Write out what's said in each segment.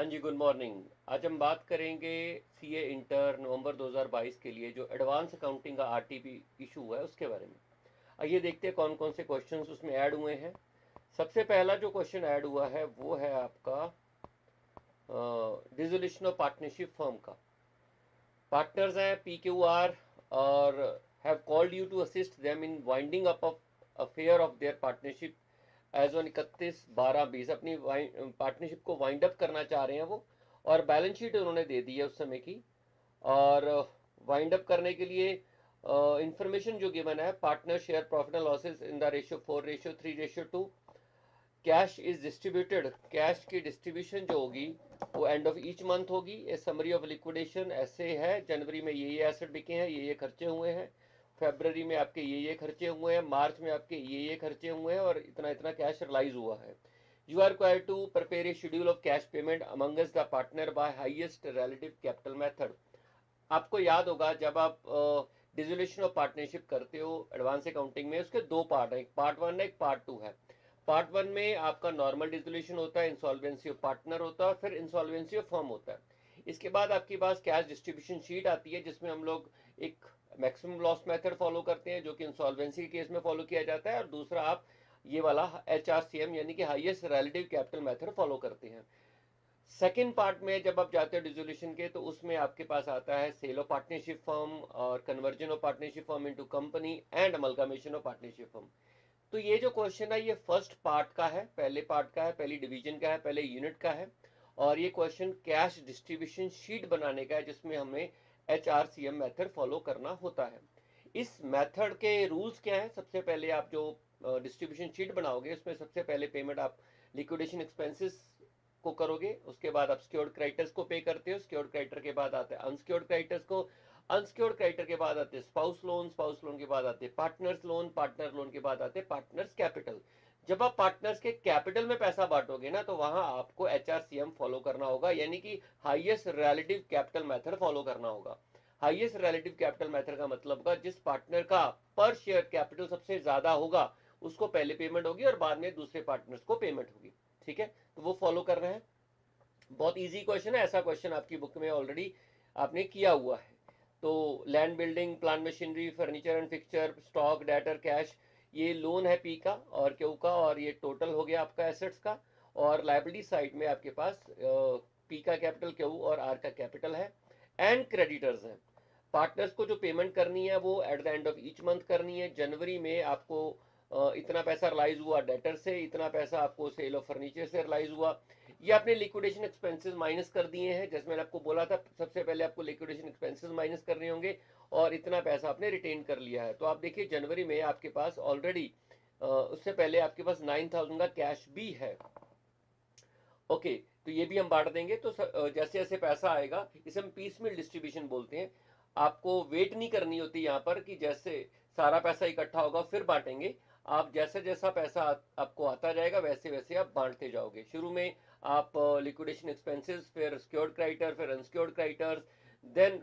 हाँ जी, good morning. आज हम बात करेंगे सीए इंटर नवंबर 2022 के लिए जो एडवांस अकाउंटिंग का आरटीपी इशू हुआ है उसके बारे में। आइए देखते हैं कौन कौन से क्वेश्चंस उसमें ऐड हुए हैं। सबसे पहला जो क्वेश्चन ऐड हुआ है वो है आपका डिसोल्यूशन ऑफ पार्टनरशिप फर्म का। पार्टनर्स हैं PQR और have called you to assist them in winding up of affair of their partnership as on 31/12/20। अपनी पार्टनरशिप को वाइंड अप करना चाह रहे हैं वो, और बैलेंस शीट उन्होंने दे दी है उस समय की। और वाइंड अप करने के लिए इंफॉर्मेशन जो गिवन है, partner share profit and losses in the ratio 4:3:2। Cash is distributed, cash की डिस्ट्रीब्यूशन जो होगी वो एंड ऑफ ईच मंथ होगी। ए समरी ऑफ लिक्विडेशन ऐसे है, जनवरी में ये एसेट बिके हैं, ये खर्चे हुए हैं, फरवरी में आपके ये खर्चे हुए हैं, मार्च में आपके ये खर्चे हुए हैं, और इतना इतना कैश रिलाइज हुआ है। You are required to prepare a schedule of cash payment amongst the partner by highest relative capital method. आपको याद होगा जब आप डिसोल्यूशन ऑफ पार्टनरशिप करते हो एडवांस अकाउंटिंग में, उसके दो पार्ट हैं, एक पार्ट 1 है, एक पार्ट 2 है। पार्ट 1 में आपका नॉर्मल डिसोल्यूशन होता है, इंसॉल्वेंसी ऑफ पार्टनर होता है, और फिर इंसॉल्वेंसी ऑफ फर्म होता है। इसके बाद आपके पास कैश डिस्ट्रीब्यूशन शीट आती है जिसमें हम लोग एक मैक्सिमम लॉस मेथड फॉलो करते हैं जो कि इंसॉल्वेंसी के केस में फॉलो किया जाता है, और दूसरा आप ये वाला HRCM यानी कि highest relative capital method follow करते हैं। सेकेंड पार्ट में जब आप जाते हो डिसोल्यूशन के, तो उसमें आपके पास आता है सेल ऑफ पार्टनरशिप फर्म और conversion of partnership firm into company and amalgamation of partnership firm. तो ये जो क्वेश्चन है ये फर्स्ट पार्ट का है, पहले पार्ट का है, पहली डिवीजन का है, पहले यूनिट का है। और ये क्वेश्चन कैश डिस्ट्रीब्यूशन शीट बनाने का है जिसमें हमें HRCM मेथड फॉलो करना होता है। इस मेथड के रूल्स क्या है? सबसे पहले आप जो डिस्ट्रीब्यूशन शीट बनाओगे उसमें सबसे पहले पेमेंट आप लिक्विडेशन एक्सपेंसेस को करोगे, उसके बाद आप सिक्योर्ड क्रेडिटर्स को पे करते हो, सिक्योर्ड क्रेडिटर के बाद आते हैं अनसिक्योर्ड क्रेडिटर्स को, अनसिक्योर्ड क्रेडिटर के बाद आते हैं स्पाउस लोन, स्पाउस लोन के बाद आते हैं पार्टनर्स लोन, पार्टनर लोन के बाद आते हैं पार्टनर्स कैपिटल। जब आप पार्टनर्स के कैपिटल में पैसा बांटोगे ना, तो वहां आपको HRCM फॉलो करना होगा, यानी कि highest relative capital method follow करना होगा। हाईएस्ट रिलेटिव कैपिटल मेथड का मतलब होगा जिस पार्टनर का पर शेयर कैपिटल सबसे ज्यादा होगा उसको पहले पेमेंट होगी और बाद में दूसरे पार्टनर्स को पेमेंट होगी। ठीक है, तो वो फॉलो करना है। बहुत इजी क्वेश्चन है, ऐसा क्वेश्चन आपकी बुक में ऑलरेडी आपने किया हुआ है। तो land, building, plant machinery, furniture and fixture, stock, debtor, cash, ये लोन है पी का और क्यू का, और ये टोटल हो गया आपका एसेट्स का। और लाइबिलिटी साइड में आपके पास पी का कैपिटल, क्यू और आर का कैपिटल है। एंड क्रेडिटर्स हैं। पार्टनर्स को जो पेमेंट करनी है वो at the end of each month करनी है। जनवरी में आपको इतना पैसा रिलाइज हुआ डेटर से, इतना पैसा आपको सेल ऑफ फर्नीचर से रिलाइज हुआ। ये आपने लिक्विडेशन एक्सपेंसेस माइनस कर दिए हैं, जैसे मैंने आपको बोला था सबसे पहले आपको लिक्विडेशन एक्सपेंसेस माइनस करने होंगे, और इतना पैसा आपने रिटेन कर लिया है। तो आप देखिए जनवरी में आपके पास ऑलरेडी उससे पहले आपके पास 9,000 का कैश भी है। ओके, तो ये भी हम बांट देंगे। तो जैसे जैसे पैसा आएगा, इसे हम पीस मिल डिस्ट्रीब्यूशन बोलते हैं। आपको वेट नहीं करनी होती यहाँ पर कि जैसे सारा पैसा इकट्ठा होगा फिर बांटेंगे। आप जैसे जैसा पैसा आपको आता जाएगा वैसे वैसे आप बांटते जाओगे। शुरू में आप लिक्विडेशन एक्सपेंसेस, फिर सिक्योर्ड क्रेडिटर, फिर unsecured creditors, then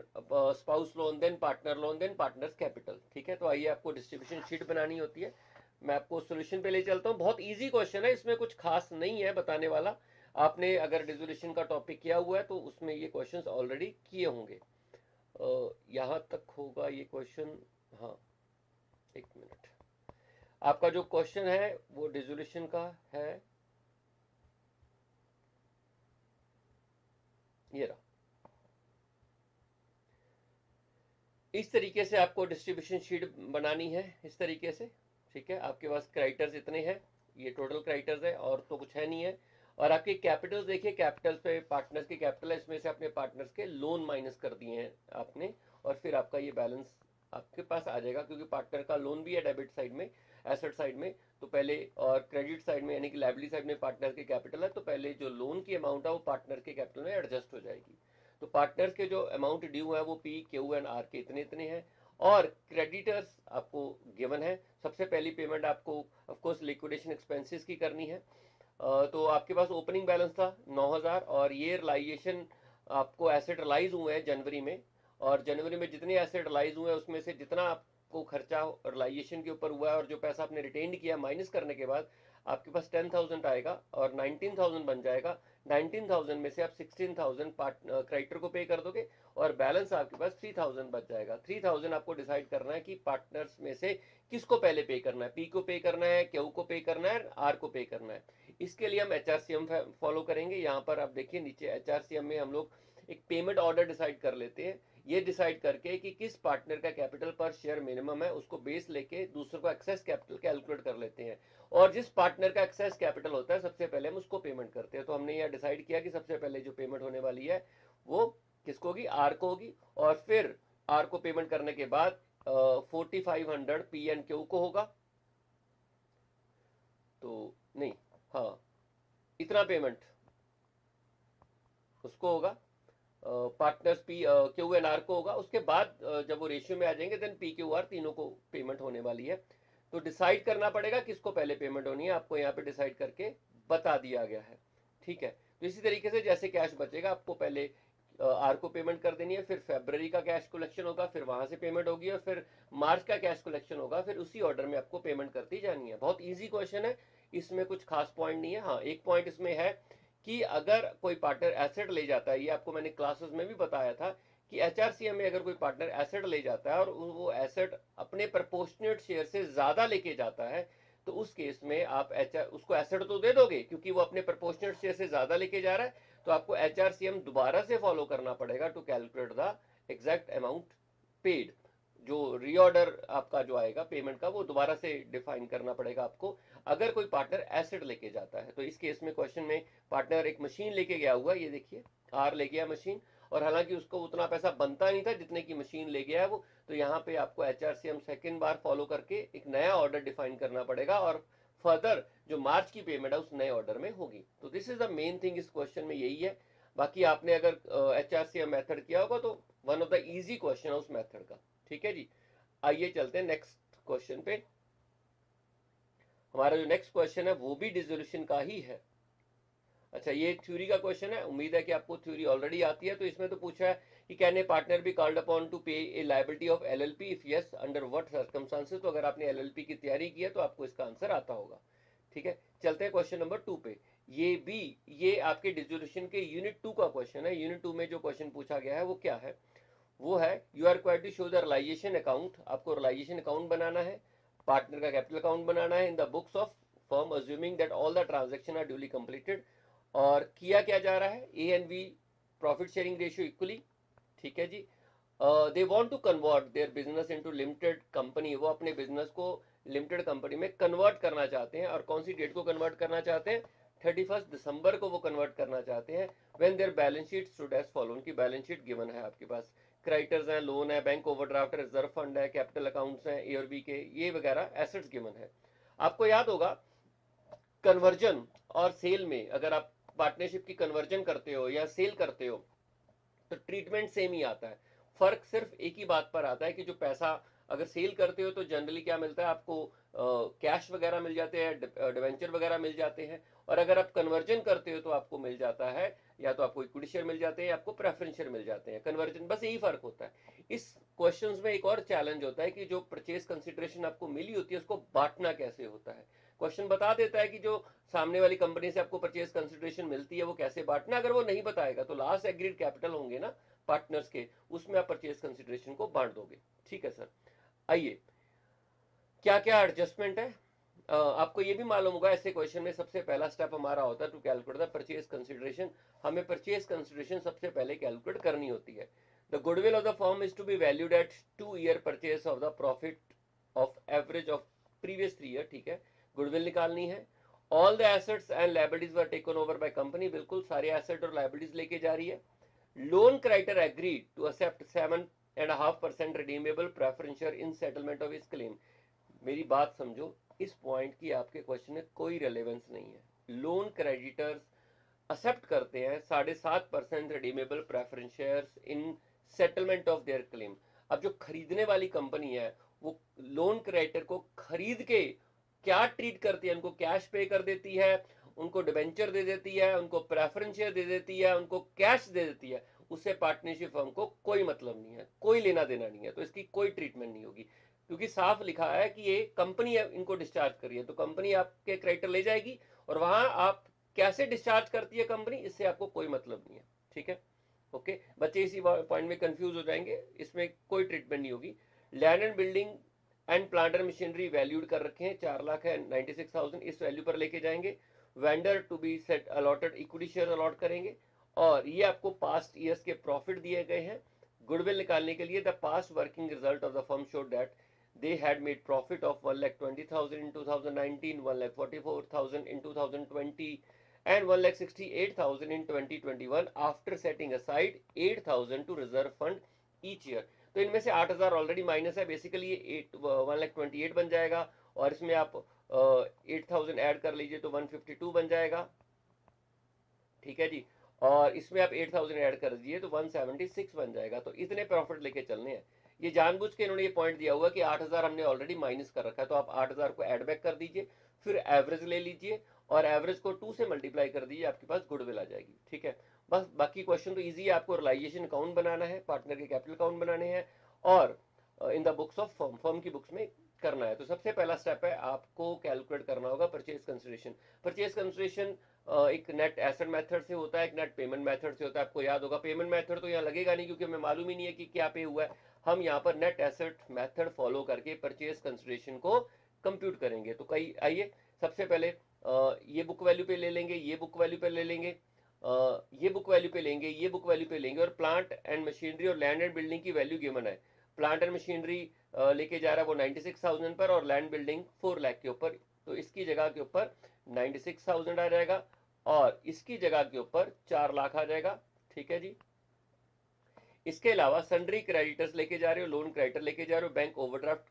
spouse loan, then partner loan, then partners capital. ठीक है, तो आइए आपको डिस्ट्रीब्यूशन शीट बनानी होती है। मैं आपको सोल्यूशन पे ले चलता हूँ। बहुत इजी क्वेश्चन है, इसमें कुछ खास नहीं है बताने वाला। आपने अगर डिसोल्यूशन का टॉपिक किया हुआ है तो उसमें ये क्वेश्चंस ऑलरेडी किए होंगे। यहाँ तक होगा ये क्वेश्चन। हाँ, एक मिनट। आपका जो क्वेश्चन है वो डिसोल्यूशन का है, ये रहा। इस तरीके से आपको डिस्ट्रीब्यूशन शीट बनानी है, इस तरीके से। ठीक है, आपके पास क्रेडिटर्स इतने हैं, ये टोटल क्रेडिटर्स है और तो कुछ है नहीं है। और आपके कैपिटल्स देखिए, कैपिटल्स पे पार्टनर्स के कैपिटल है, इसमें से अपने पार्टनर्स के लोन माइनस कर दिए हैं आपने, और फिर आपका ये बैलेंस आपके पास आ जाएगा, क्योंकि पार्टनर का लोन भी है डेबिट साइड में, एसेट साइड में। तो पहले, और क्रेडिट साइड में यानी कि लायबिलिटी साइड में पार्टनर के कैपिटल है, तो पहले जो लोन की अमाउंट है वो पार्टनर के कैपिटल में एडजस्ट हो जाएगी। तो पार्टनर्स के जो अमाउंट ड्यू है वो पी, क्यू एंड आर के इतने इतने हैं। और क्रेडिटर्स आपको गिवन है। सबसे पहली पेमेंट आपको ऑफ कोर्स लिक्विडेशन एक्सपेंसेस की करनी है। तो आपके पास ओपनिंग बैलेंस था 9,000, और ये रिलाइजेशन आपको एसेट रिलाइज हुए हैं जनवरी में। और जनवरी में जितने एसेट रिलाइज हुए हैं उसमें से जितना आपको खर्चा रिलाइजेशन के ऊपर हुआ है और जो पैसा आपने रिटेन किया माइनस करने के बाद आपके पास 10,000 आएगा और 19,000 बन जाएगा। 19,000 में से आप 16,000 क्रेडिटर को पे कर दोगे और बैलेंस आपके पास 3,000 बच जाएगा। 3,000 आपको डिसाइड करना है कि पार्टनर्स में से किसको पहले पे करना है, पी को पे करना है, क्यू को पे करना है, आर को पे करना है। इसके लिए हम एचआरसीएम फॉलो करेंगे। यहाँ पर आप देखिए नीचे एचआरसीएम में हम लोग एक पेमेंट ऑर्डर डिसाइड कर लेते हैं। ये डिसाइड करके कि किस पार्टनर का कैपिटल पर शेयर मिनिमम है उसको बेस लेके दूसरे को एक्सेस कैपिटल कैलकुलेट कर लेते हैं और जिस पार्टनर का एक्सेस कैपिटल होता है सबसे पहले हम उसको पेमेंट करते हैं। तो हमने यह डिसाइड किया कि सबसे पहले जो पेमेंट होने वाली है वो किसको होगी, आर को होगी और फिर आर को पेमेंट करने के बाद 4500 पी एंड क्यू को होगा। तो नहीं, हाँ इतना पेमेंट उसको होगा, partners P Q N R को होगा। उसके बाद जब वो रेशियो में आ जाएंगे देन पी क्यू आर तीनों को पेमेंट होने वाली है। तो डिसाइड करना पड़ेगा किसको पहले पेमेंट होनी है, आपको यहाँ पे डिसाइड करके बता दिया गया है। ठीक है, तो इसी तरीके से जैसे कैश बचेगा आपको पहले आर को पेमेंट कर देनी है, फिर फरवरी का कैश कलेक्शन होगा, फिर वहां से पेमेंट होगी और फिर मार्च का कैश कलेक्शन होगा, फिर उसी ऑर्डर में आपको पेमेंट करती जानी है। बहुत ईजी क्वेश्चन है, इसमें कुछ खास पॉइंट नहीं है। हाँ एक पॉइंट इसमें है कि अगर कोई पार्टनर एसेट ले जाता है, ये आपको मैंने क्लासेस में भी बताया था कि एचआरसीएम में अगर कोई पार्टनर एसेट ले जाता है और वो एसेट अपने प्रपोर्शनेट शेयर से ज्यादा लेके जाता है तो उस केस में आप उसको एसेट तो दे दोगे क्योंकि वो अपने प्रपोर्शनेट शेयर से ज्यादा लेके जा रहा है, तो आपको एचआरसीएम दोबारा से फॉलो करना पड़ेगा to calculate the exact amount paid. जो रीऑर्डर आपका जो आएगा पेमेंट का वो दोबारा से डिफाइन करना पड़ेगा आपको अगर कोई पार्टनर एसेट लेके जाता है। तो इस केस में क्वेश्चन में पार्टनर एक मशीन लेके गया हुआ, ये देखिए आर ले गया मशीन और हालांकि उसको उतना पैसा बनता नहीं था जितने की मशीन ले गया है वो, तो यहाँ पे आपको एचआरसीएम सेकेंड बार फॉलो करके एक नया ऑर्डर डिफाइन करना पड़ेगा और फर्दर जो मार्च की पेमेंट है उस नए ऑर्डर में होगी। तो this is the main thing इस क्वेश्चन में यही है। बाकी आपने अगर एचआरसीएम मेथड किया होगा तो one of the easy question है उस मेथड का। ठीक है जी, आइए चलते हैं नेक्स्ट क्वेश्चन पे। हमारा जो नेक्स्ट क्वेश्चन है वो भी डिसोल्यूशन का ही है। अच्छा ये थ्योरी का क्वेश्चन है, उम्मीद है कि आपको थ्योरी ऑलरेडी आती है। तो इसमें तो पूछा है कि can a partner be called upon to pay a liability of LLP, if yes under what circumstances. तो अगर आपने एलएलपी की तैयारी की है तो आपको इसका आंसर आता होगा। ठीक है, चलते हैं क्वेश्चन नंबर 2 पे। ये आपके डिसोल्यूशन के यूनिट 2 का क्वेश्चन है। यूनिट 2 में जो क्वेश्चन पूछा गया है वो क्या है, वो है you are required to show the realisation account. आपको रियलाइजेशन अकाउंट बनाना है, पार्टनर का कैपिटल अकाउंट बनाना है in the books of firm assuming that all the transaction are duly completed. और किया क्या जा रहा है, A and B profit sharing ratio equally. ठीक है जी, they want to convert their business into limited company. वो अपने बिजनेस को लिमिटेड कंपनी में कन्वर्ट करना चाहते हैं और कौन सी डेट को कन्वर्ट करना चाहते हैं, 31 दिसंबर को वो कन्वर्ट करना चाहते हैं। When their balance sheet stood as follow, उनकी बैलेंस शीट गिवन है आपके पास, क्रेडिटर्स हैं, लोन है, बैंक ओवरड्राफ्ट, रिजर्व फंड है, कैपिटल अकाउंट्स हैं ए और बी के, ये वगैरह एसेट्स गिवन है। आपको याद होगा कन्वर्जन और सेल में अगर आप पार्टनरशिप की कन्वर्जन करते हो या सेल करते हो तो ट्रीटमेंट सेम ही आता है। फर्क सिर्फ एक ही बात पर आता है कि जो पैसा अगर सेल करते हो तो जनरली क्या मिलता है आपको, कैश वगैरह मिल जाते हैं, डिवेंचर वगैरह मिल जाते हैं, और अगर आप कन्वर्जन करते हो तो आपको मिल जाता है या तो आपको इक्विटी शेयर मिल जाते हैं या आपको प्रेफरेंस शेयर मिल जाते हैं। कन्वर्जन बस यही फर्क होता है। इस क्वेश्चंस में एक और चैलेंज होता है कि जो परचेज कंसिडरेशन आपको मिली होती है उसको बांटना कैसे होता है। क्वेश्चन बता देता है कि जो सामने वाली कंपनी से आपको परचेज कंसिडरेशन मिलती है वो कैसे बांटना, अगर वो नहीं बताएगा तो लास्ट एग्रीड कैपिटल होंगे ना पार्टनर्स के, उसमें आप परचेज कंसिडरेशन को बांट दोगे। ठीक है सर, आइए क्या क्या एडजस्टमेंट है। आपको ये भी मालूम होगा ऐसे क्वेश्चन में सबसे पहला स्टेप हमारा होता है to calculate the purchase consideration. हमें परचेज कंसिडरेशन सबसे पहले कैलकुलेट करनी होती है। The goodwill of the firm is to be valued at 2 year purchase of the profit of average of previous 3 year. ठीक है, गुडविल निकालनी है। All the assets and liabilities were taken over by company, बिल्कुल सारे asset और liabilities लेके जा रही है। Loan creditor agree to accept 7.5% redeemable preference share in settlement of इस क्लेम। मेरी बात समझो, इस पॉइंट की आपके क्वेश्चन में कोई रेलेवेंस नहीं है। लोन क्रेडिटर्स एक्सेप्ट करते हैं 7.5% redeemable preference shares in settlement of their claim. अब जो खरीदने वाली कंपनी है वो लोन क्रेडिटर को खरीद के क्या ट्रीट करती है, उनको कैश पे कर देती है, उनको डिबेंचर दे देती है, उनको प्रेफरेंस शेयर दे देती है, उनको कैश दे देती है, उससे पार्टनरशिप फर्म को कोई मतलब नहीं है, कोई लेना देना नहीं है, तो इसकी कोई ट्रीटमेंट नहीं होगी। क्योंकि साफ लिखा है कि ये कंपनी इनको डिस्चार्ज कर रही है, तो कंपनी आपके क्रेडिटर ले जाएगी, और वहां आप कैसे डिस्चार्ज करती है कंपनी, इससे आपको कोई मतलब नहीं है। ठीक है, ओके, बच्चे इसी पॉइंट में कंफ्यूज हो जाएंगे, इसमें कोई ट्रीटमेंट नहीं होगी। Land and building and plant and machinery valued कर रखे हैं 4,96,000, इस वैल्यू पर लेके जाएंगे। Vendor to be set allotted equity share allot करेंगे, और ये आपको पास्ट ईयर्स के प्रॉफिट दिए गए हैं। गुडविल निकालने के लिए the past working result of the firm showed that they had made profit of 1,20,000 in 2019, 1,44,000 in 2020 and 1,68,000 in 2021 after setting aside 8,000 to reserve fund each year। तो इनमें से 8,000 ऑलरेडी माइनस है, बेसिकली ये 1,28,000 बन जाएगा, और इसमें आप 8,000 ऐड कर लीजिए तो 152 बन जाएगा। ठीक है जी, और इसमें आप 8,000 ऐड कर दीजिए तो 176 बन जाएगा। तो इतने प्रॉफिट लेके चलने हैं। ये जानबूझ के इन्होंने ये पॉइंट दिया हुआ कि 8,000 हमने ऑलरेडी माइनस कर रखा है, तो आप 8,000 को ऐड बैक कर दीजिए, फिर एवरेज ले लीजिए और एवरेज को 2 से मल्टीप्लाई कर दीजिए, आपके पास गुडविल आ जाएगी। ठीक है, बस बाकी क्वेश्चन तो ईजी है, आपको रियलाइजेशन अकाउंट बनाना है, पार्टनर के कैपिटल अकाउंट बनाने हैं, और इन the books of firm, firm की बुक्स में करना है। तो सबसे पहला स्टेप है आपको कैलकुलेट करना होगा परचेज कंसिडरेशन। परचेज कंसिडरेशन एक नेट एसेट मेथड से होता है, एक नेट पेमेंट मेथड से होता है। आपको याद होगा, पेमेंट मेथड तो यहाँ लगेगा नहीं क्योंकि हमें मालूम ही नहीं है कि क्या पे हुआ है। हम यहाँ पर नेट एसेट मेथड फॉलो करके परचेज कंसिडरेशन को कंप्यूट करेंगे। तो कई आइए, सबसे पहले ये बुक वैल्यू पे ले लेंगे, ये बुक वैल्यू पे ले लेंगे, ये बुक वैल्यू पे लेंगे, ये बुक वैल्यू पे लेंगे, और प्लांट एंड मशीनरी और लैंड एंड बिल्डिंग की वैल्यू गिवन है। प्लांट एंड मशीनरी लेके जा रहा है वो 96,000 पर, और लैंड बिल्डिंग 4 लाख के ऊपर, तो इसकी जगह के ऊपर 96,000 आ जाएगा, और इसकी जगह के ऊपर 4 लाख आ जाएगा। ठीक है जी, इसके अलावा सन्ड्री क्रेडिटर्स लेके जा रहे हो, लोन क्रेडिटर लेके जा रहे हो, बैंक ओवरड्राफ्ट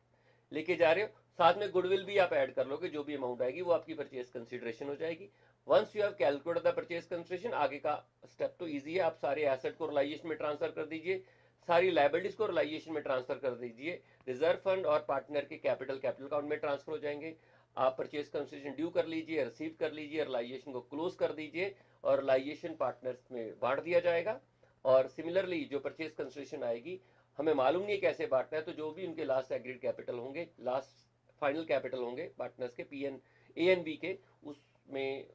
लेके जा रहे हो, साथ में गुडविल भी आप ऐड कर लोगे, जो भी अमाउंट आएगी वो आपकी परचेज कंसिडरेशन हो जाएगी। Once you have calculated the purchase consideration, आगे का स्टेप तो इजी है, आप सारे एसेट को रियलाइजेशन में ट्रांसफर कर दीजिए, सारी लायबिलिटीज को रियलाइजेशन में ट्रांसफर कर दीजिए, रिजर्व फंड और पार्टनर के कैपिटल अकाउंट में ट्रांसफर हो जाएंगे। आप परचेज कंसिडरेशन ड्यू कर लीजिए, रिसीव कर लीजिए, रियलाइजेशन को क्लोज कर दीजिए, और रियलाइजेशन पार्टनर्स में बांट दिया जाएगा। और सिमिलरली जो परचेज कंसिडरेशन आएगी, हमें मालूम नहीं है कैसे बांटना है, तो जो भी उनके लास्ट एग्रीड कैपिटल होंगे, लास्ट फाइनल कैपिटल होंगे पार्टनर्स के, पीएन ए एन बी के, उसमें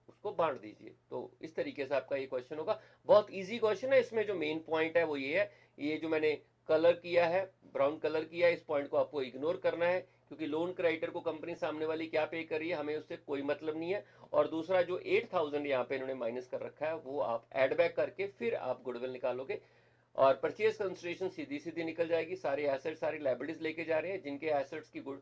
उसको बांट दीजिए। तो इस तरीके से आपका ये क्वेश्चन होगा। बहुत इजी क्वेश्चन है, इसमें जो मेन पॉइंट है वो ये है, ये जो मैंने कलर किया है, ब्राउन कलर किया है, इस पॉइंट को आपको इग्नोर करना है, क्योंकि लोन क्रेडिटर को कंपनी सामने वाली क्या पे कर रही है हमें उससे कोई मतलब नहीं है। और दूसरा जो 8,000 यहाँ पे इन्होंने माइनस कर रखा है, वो आप एड बैक करके फिर आप गुडविल निकालोगे, और परचेज कंसिडरेशन सीधी सीधी निकल जाएगी। सारे एसेट्स सारी लायबिलिटीज लेके जा रहे हैं, जिनके एसेट्स की गुड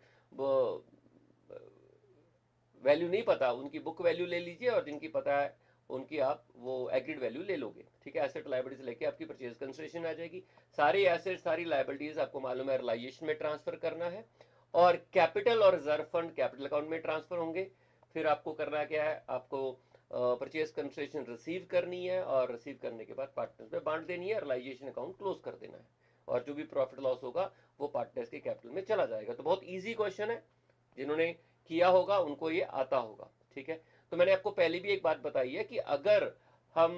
वैल्यू नहीं पता उनकी बुक वैल्यू ले लीजिए, और जिनकी पता है उनकी आप वो एग्रीड वैल्यू ले लोगे। ठीक है, एसेट लायबिलिटीज लेके आपकी परचेज कंसिडरेशन आ जाएगी। सारी एसेट सारी लायबिलिटीज आपको मालूम है रियलाइजेशन में ट्रांसफर करना है, और कैपिटल और रिजर्व फंड कैपिटल अकाउंट में ट्रांसफर होंगे। फिर आपको करना क्या है, आपको परचेज कंसिडरेशन रिसीव करनी है, और रिसीव करने के बाद पार्टनर्स में बांट देनी है, रियलाइजेशन अकाउंट क्लोज कर देना है, और जो भी प्रॉफिट लॉस होगा वो पार्टनर्स के कैपिटल में चला जाएगा। तो बहुत ईजी क्वेश्चन है, जिन्होंने किया होगा उनको ये आता होगा। ठीक है, तो मैंने आपको पहले भी एक बात बताई है कि अगर हम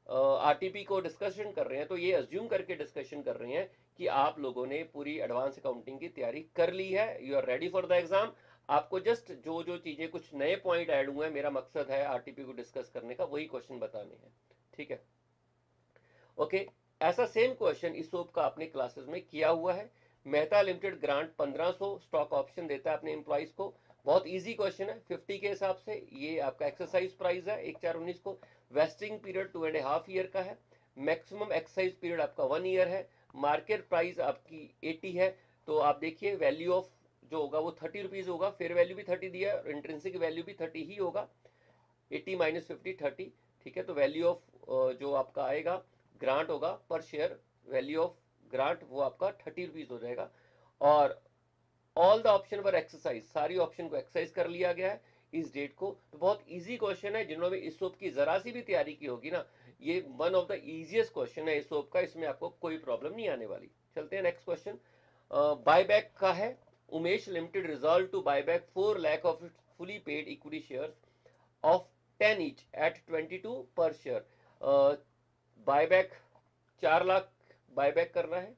आरटीपी को डिस्कशन कर रहे हैं, तो ये अज्यूम करके डिस्कशन कर रहे हैं कि आप लोगों ने पूरी एडवांस अकाउंटिंग की तैयारी कर ली है, you are ready for the exam. आपको जस्ट जो जो चीजें कुछ नए पॉइंट ऐड हुए हैं, मेरा मकसद है आरटीपी को डिस्कस करने का, वही क्वेश्चन बताने हैं। ठीक है, ओके, ऐसा सेम क्वेश्चन इसोप का आपने क्लासेस में किया हुआ है। Mehta limited grant 1500 stock option देता है अपने एम्प्लॉइज को। बहुत इजी क्वेश्चन है, 50 के हिसाब से ये आपका एक्सरसाइज प्राइस है 1/4/19 को। वेस्टिंग पीरियड 2.5 ईयर का है। मैक्सिमम एक्सरसाइज पीरियड आपका 1 ईयर है। मार्केट प्राइस आपकी 80 है। तो आप देखिए वैल्यू ऑफ जो होगा वो 30 रुपीज होगा, फेयर वैल्यू भी 30 दिया है और इंट्रिंसिक वैल्यू भी 30 ही होगा। 80 - 50 30। ठीक है, तो वैल्यू ऑफ जो आपका आएगा ग्रांट होगा पर शेयर, वैल्यू ऑफ ग्रांट वो आपका 30 रुपीज हो जाएगा। और ऑल द ऑप्शन पर एक्सरसाइज, सारी ऑप्शन को एक्सरसाइज कर लिया गया है इस डेट को। तो बहुत इजी क्वेश्चन है, जिन्होंने इस सोप की जरा सी भी तैयारी की होगी ना, ये one of the easiest question है इस सोप का, इसमें आपको कोई प्रॉब्लम नहीं आने वाली। चलते हैं नेक्स्ट क्वेश्चन, बायबैक का है। Umesh limited resolve to buyback 4 लाख of its fully paid equity shares of 10 each at 22 per share. Buyback 4 lakh buyback करना है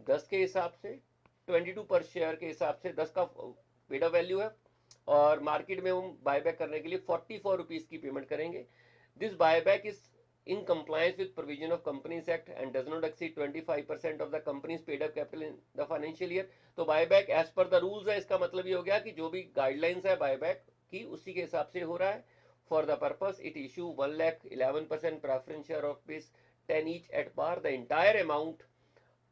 10 के हिसाब से। 22 पर शेयर के हिसाब से 10 का पेड अप वैल्यू है और मार्केट में हम बायबैक करने के लिए 44 रुपीज की पेमेंट करेंगे। This buyback is in compliance with provision of Companies Act and does not exceed 25% of the company's paid up capital in the financial year। तो buyback as per the rules है, इसका मतलब ये हो गया कि जो भी गाइडलाइंस है बायबैक की उसी के हिसाब से हो रहा है। For the purpose it issue 1,11% preference share of rupees 10 each at par, the entire amount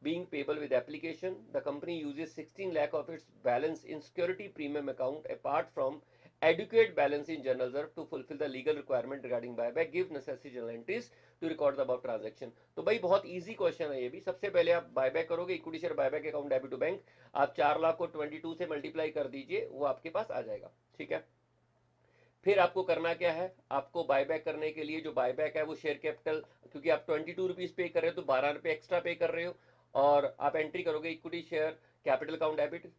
being payable with application. The company uses 16 lakh of its balance in security premium account apart from adequate balance in general reserve to fulfill the legal requirement regarding buyback, give necessary journal entries to record the above transaction। तो भाई बहुत easy question है ये भी। सबसे पहले आप buyback करोगे, equity share buyback account debit to bank, आप 4 लाख को 22 से मल्टीप्लाई कर दीजिए, वो आपके पास आ जाएगा। ठीक है, फिर आपको करना क्या है, आपको बायबैक करने के लिए जो बायबैक है वो शेयर कैपिटल, क्योंकि आप 22 रुपीज पे कर रहे हो तो 12 रुपए एक्स्ट्रा पे कर रहे हो, और आप एंट्री करोगे equity share capital account debit,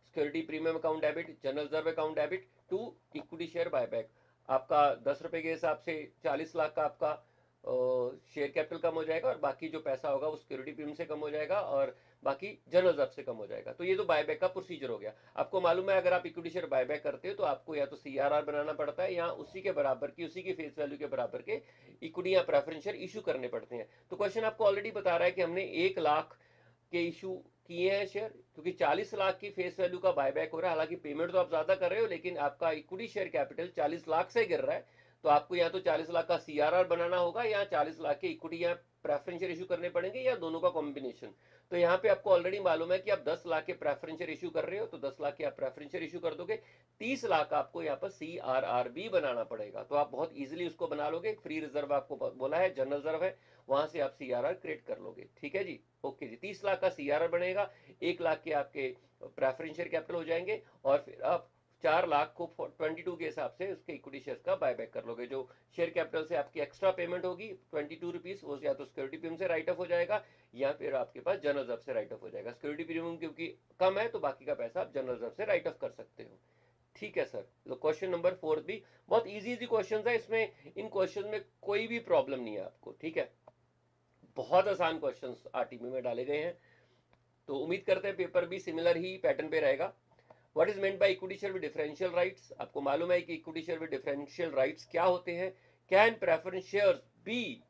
security premium account debit, general reserve account debit to equity share buyback. आपका 10 रुपए के हिसाब से 40 लाख का आपका शेयर कैपिटल कम हो जाएगा और बाकी जो पैसा होगा वो सिक्योरिटी प्रीमियम से कम हो जाएगा और बाकी जनरल रिजर्व से कम हो जाएगा। तो ये तो बायबैक का प्रोसीजर हो गया। आपको मालूम है अगर आप इक्विटी शेयर बायबैक करते हो तो आपको या तो CRR बनाना पड़ता है या उसी के बराबर की, उसी के फेस वैल्यू के बराबर के इक्विटी या प्रेफरेंस शेयर इशू करने पड़ते हैं। तो क्वेश्चन आपको ऑलरेडी बता रहा है कि हमने 1 लाख के इशू किए हैं शेयर, क्योंकि 40 लाख की फेस वैल्यू का बायबैक हो रहा है। हालांकि पेमेंट तो आप ज्यादा कर रहे हो लेकिन आपका इक्विटी शेयर कैपिटल 40 लाख से गिर रहा है, तो आपको या तो 40 लाख का CRR बनाना होगा या 40 लाख के इक्विटी या प्रेफरेंस शेयर इशू करने पड़ेंगे या दोनों का कॉम्बिनेशन। तो यहाँ पे आपको ऑलरेडी मालूम है कि आप 10 लाख के प्रेफरेंस शेयर इशू कर रहे हो तो 10 लाख के आप प्रेफरेंस शेयर इशू कर दोगे, 30 लाख आपको यहाँ पर CRR भी बनाना पड़ेगा। तो आप बहुत इजीली उसको बना लोगे। फ्री रिजर्व आपको बोला है, जनरल रिजर्व है, वहां से आप CRR क्रिएट कर लोगे। ठीक है जी, ओके जी। 30 लाख का CRR बनेगा, 1 लाख के आपके प्रेफरेंस शेयर कैपिटल हो जाएंगे और फिर आप 4 लाख को 22 के हिसाब से उसके इक्विटी शेयर का बायबैक कर लोगे। जो शेयर कैपिटल से आपकी एक्स्ट्रा पेमेंट होगी 22 रुपीज, वो या तो सिक्योरिटी प्रीमियम से राइट ऑफ हो जाएगा या फिर आपके पास जनरल रिजर्व से राइट ऑफ हो जाएगा। सिक्योरिटी प्रीमियम क्योंकि कम है तो बाकी का पैसा आप जनरल रिजर्व से राइट ऑफ कर सकते हो। ठीक है सर। तो क्वेश्चन नंबर 4 भी बहुत इजी क्वेश्चन है, इसमें इन क्वेश्चन में कोई भी प्रॉब्लम नहीं है आपको। ठीक है, बहुत आसान क्वेश्चन RTP में डाले गए हैं, तो उम्मीद करते हैं पेपर भी सिमिलर ही पैटर्न पे रहेगा। What is meant by equity share with differential rights? आपको मालूम है कि equity share with differential rights क्या होते हैं। Can preference shares be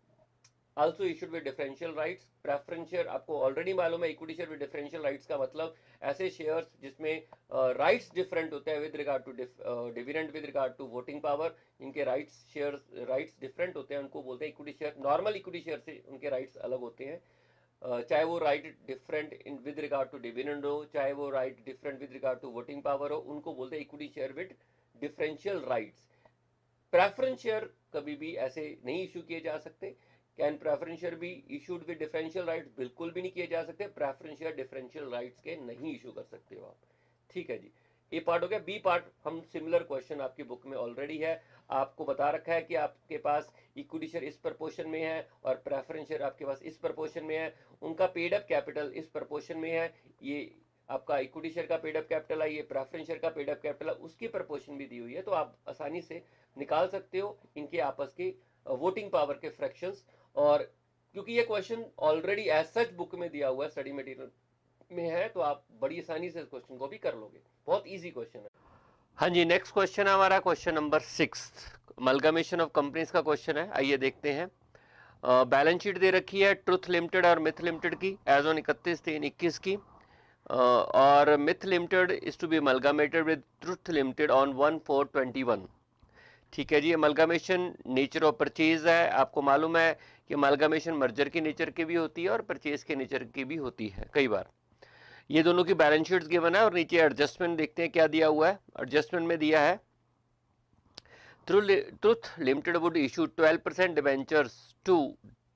also issued with differential rights? Preference share आपको ऑलरेडी मालूम है, equity share with differential rights का मतलब ऐसे शेयर्स जिसमें राइट्स डिफरेंट होते हैं with regard to dividend, with regard to voting power, इनके राइट्स शेयर्स राइट्स डिफरेंट होते हैं, उनको बोलते हैं equity share. Normal equity share से उनके राइट्स अलग होते हैं, चाहे वो right different in with regard to dividend हो, चाहे वो right different with regard to voting power हो, उनको बोलते हैं equity share with differential rights. Preference share कभी भी ऐसे नहीं इशू किए जा सकते। कैन प्रेफरेंस शेयर भी इशूड विद डिफरेंशियल राइट्स? बिल्कुल भी नहीं किए जा सकते। प्रेफरेंस शेयर डिफरेंशियल राइट्स के नहीं इशू कर सकते हो आप। ठीक है जी, ए पार्ट हो गया। बी पार्ट हम सिमिलर क्वेश्चन आपकी बुक में ऑलरेडी है, आपको बता रखा है कि आपके पास इक्विटी शेयर इस प्रपोर्शन में है और प्रेफरेंस शेयर आपके पास इस प्रपोर्शन में है, उनका पेड अप कैपिटल इस प्रपोर्शन में है। ये आपका इक्विटी शेयर का पेड अप कैपिटल है, ये प्रेफरेंस शेयर का पेड अप कैपिटल है, उसकी प्रपोर्शन भी दी हुई है, तो आप आसानी से निकाल सकते हो इनके आपस की वोटिंग पावर के फ्रैक्शंस। और क्योंकि ये question already as such book में दिया हुआ है, स्टडी मटेरियल में है, तो आप बड़ी आसानी से इस क्वेश्चन को भी कर लोगे। बहुत इजी क्वेश्चन है। हाँ जी, नेक्स्ट क्वेश्चन है हमारा question number 6, amalgamation of companies का क्वेश्चन है। आइए देखते हैं। बैलेंस शीट दे रखी है ट्रुथ लिमिटेड और मिथ लिमिटेड की एज ऑन 31/3/21 की, और Myth Limited is to be amalgamated with Truth Limited on 1/4/21। ठीक है जी, अमलगमेशन नेचर ऑफ परचेज है। आपको मालूम है कि अमलगमेशन मर्जर की नेचर की भी होती है और परचेज के नेचर की भी होती है कई बार। ये दोनों की बैलेंस शीट्स गिवन है और नीचे एडजस्टमेंट देखते हैं क्या दिया हुआ है। एडजस्टमेंट में दिया है Truth Limited would issue 12% debentures to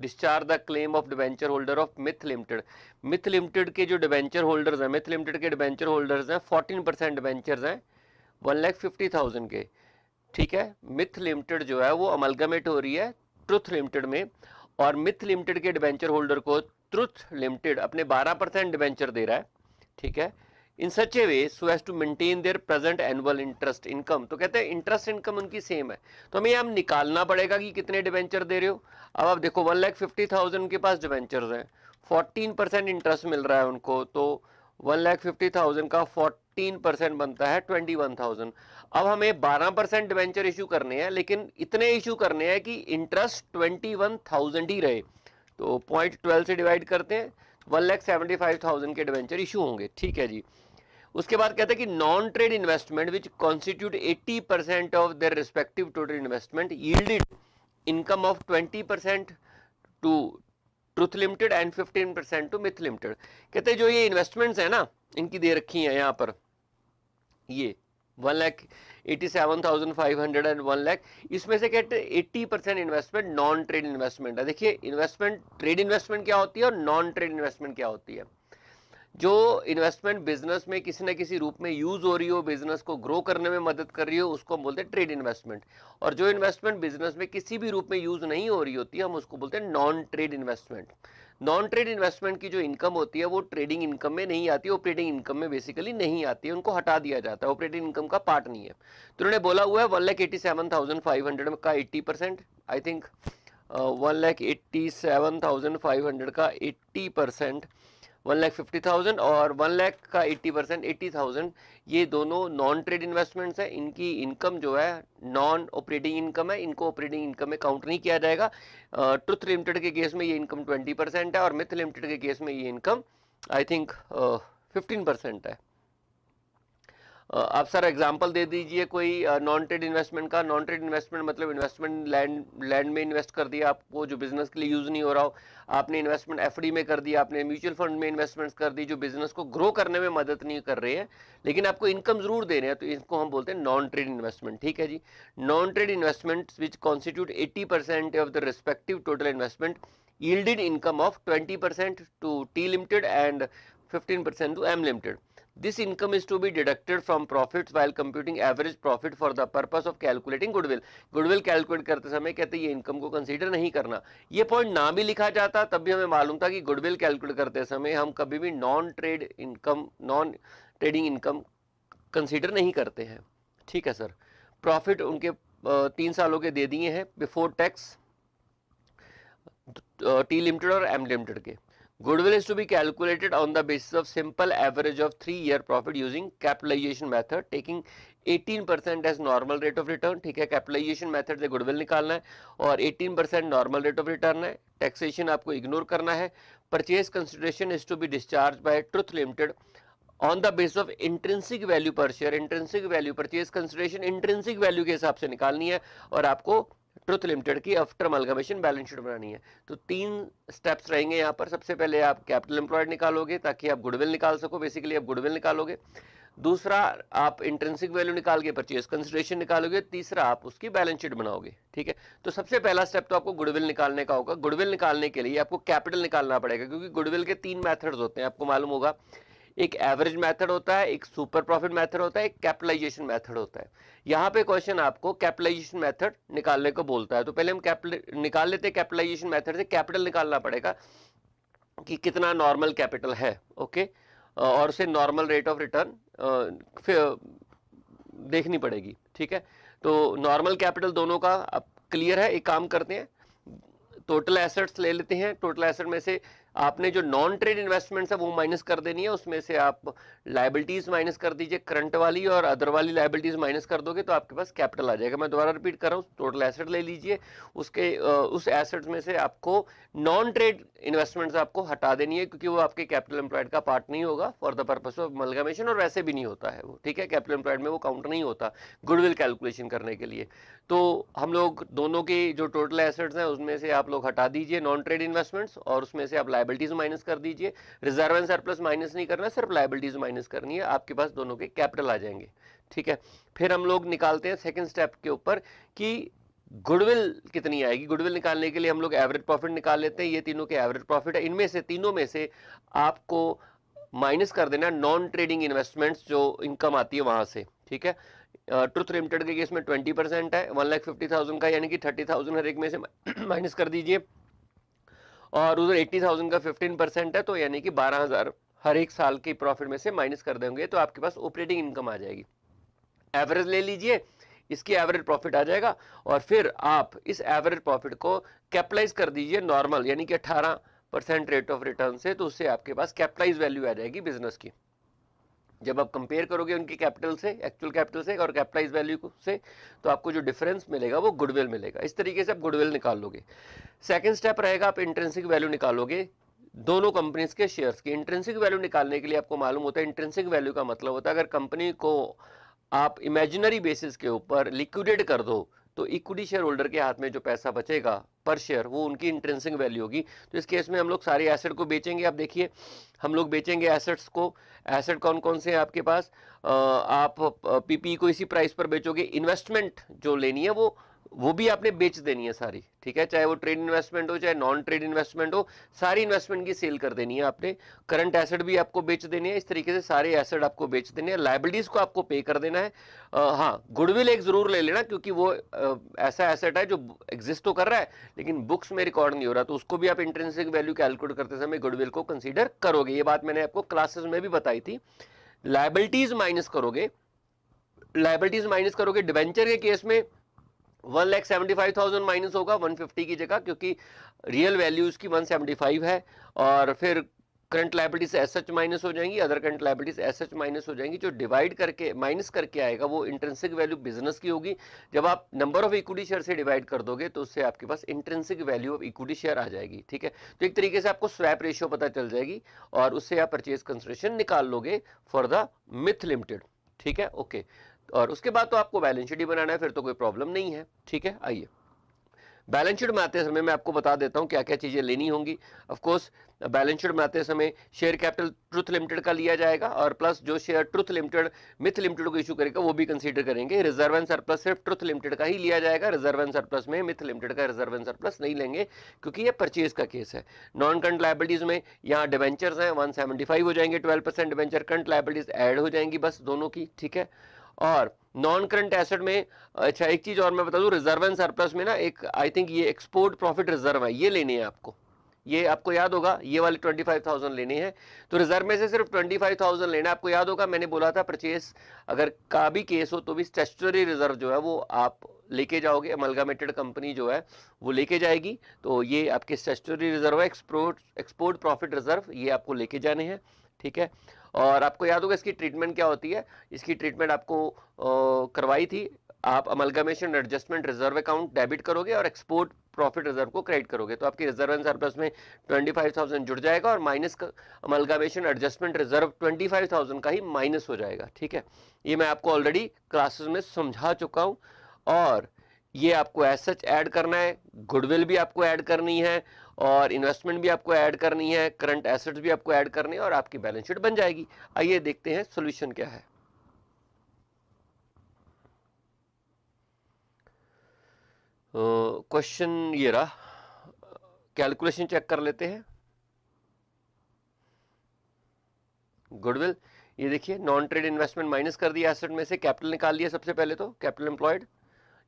discharge the claim of debenture holder of Myth Limited. Myth Limited के जो डिवेंचर होल्डर्स हैं, मिथ लिमिटेड के डिवेंचर होल्डर्स हैं 14% डिवेंचर्स हैं 1,50,000 के। ठीक है, मिथ लिमिटेड जो है वो अमलगमेट हो रही है ट्रुथ लिमिटेड में, और मिथ लिमिटेड के डिवेंचर होल्डर को ट्रुथ लिमिटेड अपने 12% डिवेंचर दे रहा है। ठीक है, in such a way so as to maintain their present annual interest income. तो कहते हैं इंटरेस्ट इनकम उनकी सेम है, तो हमें हम निकालना पड़ेगा कि कितने डिवेंचर दे रहे हो। अब आप देखो 1,50,000 के पास डिवेंचर्स हैं, 14% इंटरेस्ट मिल रहा है उनको, तो 1,50,000 का 14% बनता है 21,000। अब हमें 12% डिवेंचर इशू करने हैं, लेकिन इतने इशू करने हैं कि इंटरेस्ट 21,000 ही रहे। तो 0.12 से डिवाइड करते हैं, 1,75,000 के डिवेंचर इशू होंगे। ठीक है जी। उसके बाद कहते हैं कि non trade investment which constitute 80% of their respective total investment yielded income of 20% to Truth Limited and 15% to Myth Limited. कहते हैं जो ये इन्वेस्टमेंट्स है ना, इनकी दे रखी है यहाँ पर, ये 1,87,500 एंड 1 लाख, इसमें से कहते हैं 80% इन्वेस्टमेंट नॉन ट्रेड इन्वेस्टमेंट है। देखिए इन्वेस्टमेंट, ट्रेड इन्वेस्टमेंट क्या होती है और नॉन ट्रेड इन्वेस्टमेंट क्या होती है। जो इन्वेस्टमेंट बिजनेस में किसी न किसी रूप में यूज हो रही हो, बिजनेस को ग्रो करने में मदद कर रही हो, उसको हम बोलते हैं ट्रेड इन्वेस्टमेंट। और जो इन्वेस्टमेंट बिजनेस में किसी भी रूप में यूज नहीं हो रही होती है, हम उसको बोलते हैं non trade investment. Non trade investment की जो इनकम होती है वो ट्रेडिंग इनकम में नहीं आती, ऑपरेटिंग इनकम में बेसिकली नहीं आती है, उनको हटा दिया जाता है, ऑपरेटिंग इनकम का पार्ट नहीं है। तो उन्होंने बोला हुआ है 1,87,500 का 80%, आई थिंक 1,87,500 का 80%, 1,50,000 और 1 लाख का 80%, 80,000, ये दोनों नॉन ट्रेड इन्वेस्टमेंट्स हैं। इनकी इनकम जो है नॉन ऑपरेटिंग इनकम है, इनको ऑपरेटिंग इनकम में काउंट नहीं किया जाएगा। ट्रुथ लिमिटेड के केस में ये इनकम 20% है और मिथ लिमिटेड के केस में ये इनकम आई थिंक 15% है। आप सर एग्जांपल दे दीजिए कोई नॉन ट्रेड इन्वेस्टमेंट का। नॉन ट्रेड इन्वेस्टमेंट मतलब इन्वेस्टमेंट लैंड में इन्वेस्ट कर दिया आपको, जो बिजनेस के लिए यूज नहीं हो रहा हो, आपने इन्वेस्टमेंट एफडी में कर दिया, आपने म्यूचुअल फंड में इन्वेस्टमेंट्स कर दी जो बिजनेस को ग्रो करने में मदद नहीं कर रहे हैं, लेकिन आपको इनकम जरूर दे रहे हैं, तो इसको हम बोलते हैं नॉन ट्रेड इन्वेस्टमेंट। ठीक है जी। Non trade investment which constitute 80% of the respective total investment yielded income of 20% to T Limited and 15% to M Limited. This income is to be deducted from profits while computing average profit for the purpose of calculating goodwill. Goodwill calculate करते समय कहते हैं ये income को consider नहीं करना। ये point ना भी लिखा जाता तब भी हमें मालूम था कि गुडविल कैलकुलेट करते समय हम कभी भी non trade income, non trading income consider नहीं करते हैं। ठीक है सर। प्रॉफिट उनके 3 सालों के दे दिए हैं बिफोर टैक्स, टी लिमिटेड और एम लिमिटेड के। Goodwill is to be calculated on the basis of simple average of 3 year profit using capitalization method taking 18% as normal rate of return. ठीक है, कैपिटलाइजेशन मेथड से goodwill निकालना है और 18% normal rate of return है। Taxation आपको ignore करना है। Purchase consideration is to be discharge by Truth Limited on the base of intrinsic value per share. Intrinsic value, purchase consideration intrinsic value के हिसाब से निकालनी है और आपको ट्रुथ लिमिटेड की आफ्टर अमलगमेशन बैलेंस शीट बनानी है। तो 3 स्टेप्स रहेंगे यहाँ पर। सबसे पहले आप कैपिटल एम्प्लॉयड निकालोगे ताकि आप गुडविल निकाल सको, बेसिकली आप गुडविल निकालोगे। दूसरा आप इंट्रिंसिक वैल्यू निकाल के परचेज कंसिडरेशन निकालोगे। तीसरा आप उसकी बैलेंस शीट बनाओगे। ठीक है, तो सबसे पहला स्टेप तो आपको गुडविल निकालने का होगा। गुडविल निकालने के लिए आपको कैपिटल निकालना पड़ेगा, क्योंकि गुडविल के 3 मेथड्स होते हैं, आपको मालूम होगा। एक एवरेज मेथड होता है, एक सुपर प्रॉफिट मेथड होता है, एक कैपिटलाइजेशन मेथड होता है। यहाँ पे क्वेश्चन आपको कैपिटलाइजेशन मेथड निकालने को बोलता है, तो पहले हम कैपिटल निकाल लेते हैं। कैपिटलाइजेशन मेथड से कैपिटल निकालना पड़ेगा कि कितना नॉर्मल कैपिटल है। ओके, और उसे नॉर्मल रेट ऑफ रिटर्न देखनी पड़ेगी। ठीक है, तो नॉर्मल कैपिटल दोनों का अब क्लियर है। एक काम करते हैं, टोटल एसेट्स ले लेते हैं। टोटल एसेट में से आपने जो नॉन ट्रेड इन्वेस्टमेंट्स है वो माइनस कर देनी है, उसमें से आप लायबिलिटीज माइनस कर दीजिए, करंट वाली और अदर वाली लायबिलिटीज माइनस कर दोगे तो आपके पास कैपिटल आ जाएगा। मैं दोबारा रिपीट कर रहा हूँ, टोटल एसेट ले लीजिए, उसके उस एसेट्स में से आपको नॉन ट्रेड इन्वेस्टमेंट्स आपको हटा देनी है, क्योंकि वो आपके कैपिटल एम्प्लॉयड का पार्ट नहीं होगा for the purpose of amalgamation, और वैसे भी नहीं होता है वो। ठीक है, कैपिटल एम्प्लॉयड में वो काउंट नहीं होता गुडविल कैलकुलेशन करने के लिए। तो हम लोग दोनों के जो टोटल एसेट्स हैं उसमें से आप लोग हटा दीजिए नॉन ट्रेड इन्वेस्टमेंट्स, और उसमें से आप लायबिलिटीज माइनस कर दीजिए। रिजर्व एंड सरप्लस माइनस नहीं करना, सिर्फ लायबिलिटीज माइनस करनी है, आपके पास दोनों के कैपिटल आ जाएंगे। ठीक है, फिर हम लोग निकालते हैं सेकंड स्टेप के ऊपर कि गुडविल कितनी आएगी। गुडविल निकालने के लिए हम लोग एवरेज प्रॉफिट निकाल लेते हैं। ये तीनों के एवरेज प्रॉफिट है, इनमें से तीनों में से आपको माइनस कर देना नॉन ट्रेडिंग इन्वेस्टमेंट्स जो इनकम आती है वहां से। ठीक है, ट्रुथ लिमिटेड के केस में 20% है, 1,50,000 का, यानी कि 30,000 हर एक में से माइनस कर दीजिए, और उधर 80,000 का 15% है, तो यानी कि 12,000 हर एक साल की प्रॉफिट में से माइनस कर देंगे तो आपके पास ऑपरेटिंग इनकम आ जाएगी। एवरेज ले लीजिए, इसकी एवरेज प्रॉफिट आ जाएगा, और फिर आप इस एवरेज प्रॉफिट को कैपिटलाइज कर दीजिए नॉर्मल, यानी कि 18% रेट ऑफ रिटर्न से, तो उससे आपके पास कैपिटलाइज वैल्यू आ जाएगी बिजनेस की। जब आप कंपेयर करोगे उनकी कैपिटल से, एक्चुअल कैपिटल से और कैपिटलाइज वैल्यू से, तो आपको जो डिफरेंस मिलेगा वो गुडविल मिलेगा। इस तरीके से आप गुडविल निकाल लोगे। सेकंड स्टेप रहेगा, आप इंट्रिंसिक वैल्यू निकालोगे दोनों कंपनीज के शेयर्स की। इंट्रिंसिक वैल्यू निकालने के लिए आपको मालूम होता है, इंट्रिंसिक वैल्यू का मतलब होता है अगर कंपनी को आप इमेजिनरी बेसिस के ऊपर लिक्विडेट कर दो तो इक्विटी शेयर होल्डर के हाथ में जो पैसा बचेगा पर शेयर वो उनकी इंट्रिंसिक वैल्यू होगी। तो इस केस में हम लोग सारे एसेट को बेचेंगे। आप देखिए हम लोग बेचेंगे एसेट्स को। एसेट कौन कौन से हैं आपके पास? आप पीपी को इसी प्राइस पर बेचोगे। इन्वेस्टमेंट जो लेनी है वो भी आपने बेच देनी है सारी, ठीक है, चाहे वो ट्रेड इन्वेस्टमेंट हो चाहे नॉन ट्रेड इन्वेस्टमेंट हो, सारी इन्वेस्टमेंट की सेल कर देनी है आपने। करंट एसेट भी आपको बेच देनी है। इस तरीके से सारे एसेट आपको बेच देने हैं। लायबिलिटीज को आपको पे कर देना है। हाँ, गुडविल एक जरूर ले लेना क्योंकि वो ऐसा एसेट है जो एग्जिस्ट तो कर रहा है लेकिन बुक्स में रिकॉर्ड नहीं हो रहा, तो उसको भी आप इंट्रिंसिक वैल्यू कैलकुलेट करते समय गुडविल को कंसीडर करोगे। ये बात मैंने आपको क्लासेस में भी बताई थी। लायबिलिटीज माइनस करोगे, लायबिलिटीज माइनस करोगे। डिबेंचर के केस में 1,75,000 माइनस होगा 150 की जगह, क्योंकि रियल वैल्यू उसकी 175 है। और फिर current liabilities as such minus हो जाएंगी, other current liabilities as such minus हो जाएंगी। जो डिवाइड करके माइनस करके आएगा वो इंट्रिंसिक वैल्यू बिजनेस की होगी। जब आप नंबर ऑफ इक्विटी शेयर से डिवाइड कर दोगे तो उससे आपके पास intrinsic value of equity share आ जाएगी, ठीक है। तो एक तरीके से आपको स्वैप रेशियो पता चल जाएगी और उससे आप परचेज कंसिडरेशन निकाल लोगे फॉर द मिथ लिमिटेड, ठीक है, ओके। और उसके बाद तो आपको बैलेंस शीट ही बनाना है, फिर तो कोई प्रॉब्लम नहीं है, ठीक है। आइए बैलेंस शीट बनाते समय मैं आपको बता देता हूं क्या क्या चीजें लेनी होंगी। ऑफ कोर्स बैलेंस शीट बनाते समय शेयर कैपिटल ट्रुथ लिमिटेड का लिया जाएगा और प्लस जो share truth limited Myth limited को इशू करेगा वो भी कंसीडर करेंगे। रिजर्व एंड सरप्लस सिर्फ ट्रुथ लिमिटेड का ही लिया जाएगा, रिजर्व एंड सरप्लस में मिथ लिमिटेड का रिजर्व एंड सरप्लस नहीं लेंगे क्योंकि ये परचेज का केस है। नॉन करंट लायबिलिटीज में यहाँ डिवेंचर्स हैं 175 हो जाएंगे, 12% डिवेंचर, करंट लायबिलिटीज ऐड हो जाएंगी बस दोनों की, ठीक है। और नॉन करंट एसेट में अच्छा एक चीज और मैं बता दूं, रिजर्व एंड सरप्लस में ना एक आई थिंक ये एक्सपोर्ट प्रॉफिट रिजर्व है, ये लेने हैं आपको। ये आपको याद होगा ये वाले 25,000 लेने हैं। तो रिजर्व में से सिर्फ 25,000 लेना है। आपको याद होगा मैंने बोला था परचेस अगर का भी केस हो तो भी स्टैट्यूटरी रिजर्व जो है वो आप लेके जाओगे, अमलगामेटेड कंपनी जो है वो लेके जाएगी। तो ये आपके स्टैट्यूटरी रिजर्व है, एक्सपोर्ट प्रॉफिट रिजर्व, ये आपको लेके जाने हैं, ठीक है। और आपको याद होगा इसकी ट्रीटमेंट क्या होती है। इसकी ट्रीटमेंट आपको करवाई थी। आप अमलगामेशन एडजस्टमेंट रिजर्व अकाउंट डेबिट करोगे और एक्सपोर्ट प्रॉफिट रिजर्व को क्रेडिट करोगे तो आपकी रिजर्व एंड सरप्लस में 25,000 जुड़ जाएगा और माइनस अमलगामेशन एडजस्टमेंट रिजर्व 25,000 का ही माइनस हो जाएगा, ठीक है। ये मैं आपको ऑलरेडी क्लासेस में समझा चुका हूं। और ये आपको एज सच ऐड करना है, गुडविल भी आपको ऐड करनी है और इन्वेस्टमेंट भी आपको ऐड करनी है, करंट एसेट्स भी आपको ऐड करनी है और आपकी बैलेंस शीट बन जाएगी। आइए देखते हैं सॉल्यूशन क्या है। क्वेश्चन ये रहा, कैलकुलेशन चेक कर लेते हैं। गुडविल ये देखिए नॉन ट्रेड इन्वेस्टमेंट माइनस कर दिया एसेट में से, कैपिटल निकाल लिया सबसे पहले, तो कैपिटल एम्प्लॉयड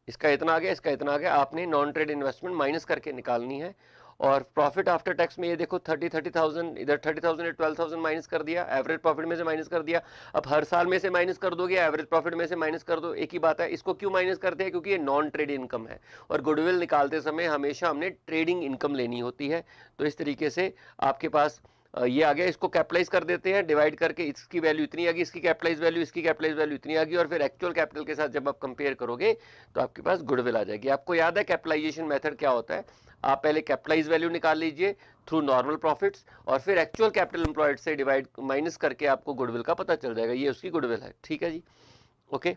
इसका इतना आ गया, इसका इतना आ गया, आपने नॉन ट्रेड इन्वेस्टमेंट माइनस करके निकालनी है। और प्रॉफिट आफ्टर टैक्स में ये देखो 30,000 इधर 30,000 या 12,000 माइनस कर दिया, एवरेज प्रॉफिट में से माइनस कर दिया। अब हर साल में से माइनस कर दोगे, एवरेज प्रॉफिट में से माइनस कर दो, एक ही बात है। इसको क्यों माइनस करते हैं? क्योंकि ये नॉन ट्रेड इनकम है और गुडविल निकालते समय हमेशा हमने ट्रेडिंग इनकम लेनी होती है। तो इस तरीके से आपके पास ये आ गया। इसको कैपिटलाइज कर देते हैं, डिवाइड करके इसकी वैल्यू इतनी आ गई, इसकी कैपिटलाइज वैल्यू, इसकी कैपिटलाइज वैल्यू इतनी आ गई और फिर एक्चुअल कैपिटल के साथ जब आप कंपेयर करोगे तो आपके पास गुडविल आ जाएगी। आपको याद है कैपिटलाइजेशन मेथड क्या होता है? आप पहले कैपिटलाइज वैल्यू निकाल लीजिए थ्रू नॉर्मल प्रॉफिट्स और फिर एक्चुअल कैपिटल एम्प्लॉयड से डिवाइड माइनस करके आपको गुडविल का पता चल जाएगा, ये उसकी गुडविल है, ठीक है जी, ओके।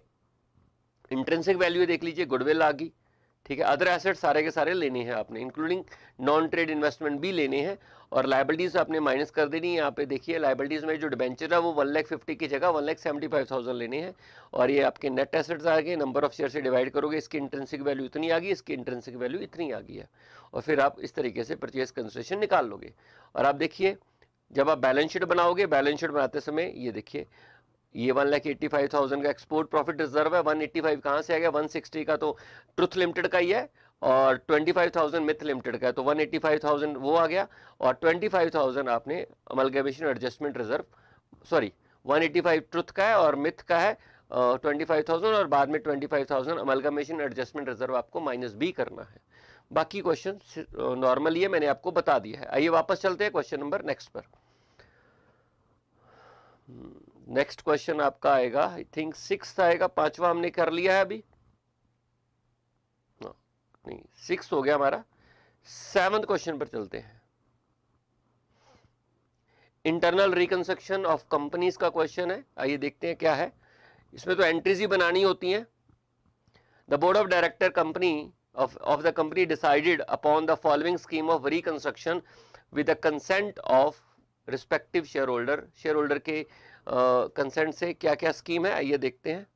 इंट्रिंसिक वैल्यू देख लीजिए, गुडविल आ गई, ठीक है। अदर एसेट सारे के सारे लेने हैं आपने, इंक्लूडिंग नॉन ट्रेड इन्वेस्टमेंट भी लेने हैं और लायबिलिटीज आपने माइनस कर देनी है। यहाँ पे देखिए लायबिलिटीज में जो डिबेंचर है वो 1,50,000 की जगह 1,75,000 लेने हैं और ये आपके नेट एसेट्स आ गए। नंबर ऑफ शेयर से डिवाइड करोगे, इसकी इंट्रिंसिक वैल्यू इतनी आ गई, इसकी इंट्रिंसिक वैल्यू इतनी आ गई है और फिर आप इस तरीके से परचेज कंसिडरेशन निकाल लोगे। और आप देखिए जब आप बैलेंस शीट बनाओगे, बैलेंस शीट बनाते समय ये देखिए ये 1,85,000 का एक्सपोर्ट प्रॉफिट रिजर्व है। 185 कहाँ से आ गया? 160 का तो ट्रुथ लिमिटेड का ही है और 25,000 मिथ लिमिटेड का है, तो 185,000 वो आ गया और 25,000 आपने amalgamation adjustment reserve, sorry 185 truth का है और मिथ का है 25,000 और बाद में 25,000 अमलगमेशन एडजस्टमेंट रिजर्व आपको माइनस भी करना है। बाकी क्वेश्चन नॉर्मल ये मैंने आपको बता दिया है। आइए वापस चलते हैं क्वेश्चन नंबर नेक्स्ट पर। नेक्स्ट क्वेश्चन आपका आएगा, आई थिंक 6 आएगा, 5वां हमने कर लिया है अभी, नहीं 6 हो गया हमारा। 7th क्वेश्चन पर चलते हैं। इंटरनल रिकंस्ट्रक्शन ऑफ कंपनीज का क्वेश्चन है, आइए देखते हैं क्या है। इसमें तो एंट्रीज ही बनानी होती हैं। The board of director company of the company decided upon the following scheme of reconstruction with the consent of respective shareholder के कंसेंट से क्या क्या स्कीम है, आइए देखते हैं।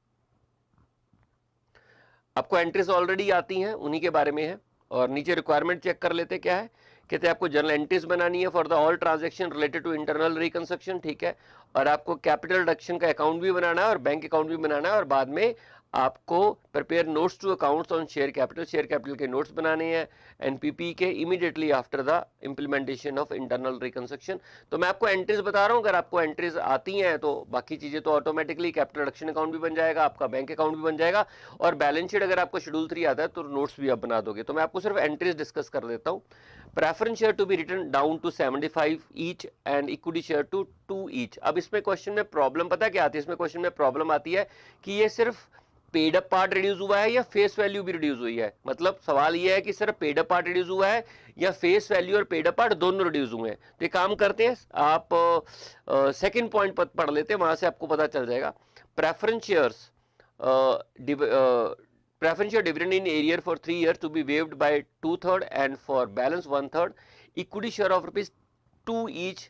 आपको एंट्रीज ऑलरेडी आती हैं, उन्हीं के बारे में है। और नीचे रिक्वायरमेंट चेक कर लेते क्या है, कहते हैं आपको जर्नल एंट्रीज बनानी है for the all transaction related to internal reconstruction, ठीक है। और आपको कैपिटल रिडक्शन का अकाउंट भी बनाना है और बैंक अकाउंट भी बनाना है, और बाद में आपको prepare notes to accounts on share capital के नोट्स बनाने हैं एनपीपी के immediately after the implementation of internal reconstruction. तो मैं आपको एंट्रीज बता रहा हूं, अगर आपको एंट्रीज आती हैं तो बाकी चीजें तो ऑटोमेटिकली कैपिटल रिडक्शन अकाउंट भी बन जाएगा, आपका बैंक अकाउंट भी बन जाएगा, और बैलेंस शीट अगर आपको शेड्यूल 3 आता है तो नोट्स भी आप बना दोगे। तो मैं आपको सिर्फ एंट्रीज डिस्कस कर देता हूँ। Preference share to be return down to 75 each and equity share to 2 each. अब इसमें क्वेश्चन में प्रॉब्लम पता क्या आती है, इसमें क्वेश्चन में प्रॉब्लम आती है कि ये सिर्फ पेड अप पार्ट रिड्यूस हुआ है या फेस वैल्यू भी रिड्यूस हुई है। मतलब सवाल ये है कि सिर्फ पेड अप पार्ट रिड्यूस हुआ है या फेस वैल्यू और पेड अप पार्ट दोनों रिड्यूस हुए हैं। तो ये काम करते हैं, आप सेकंड पॉइंट पर पढ़ लेते हैं, वहां से आपको पता चल जाएगा। Preference shares preference share dividend in arrear for 3 years to be waived by 2/3 and for balance 1/3 equity share of ₹2 each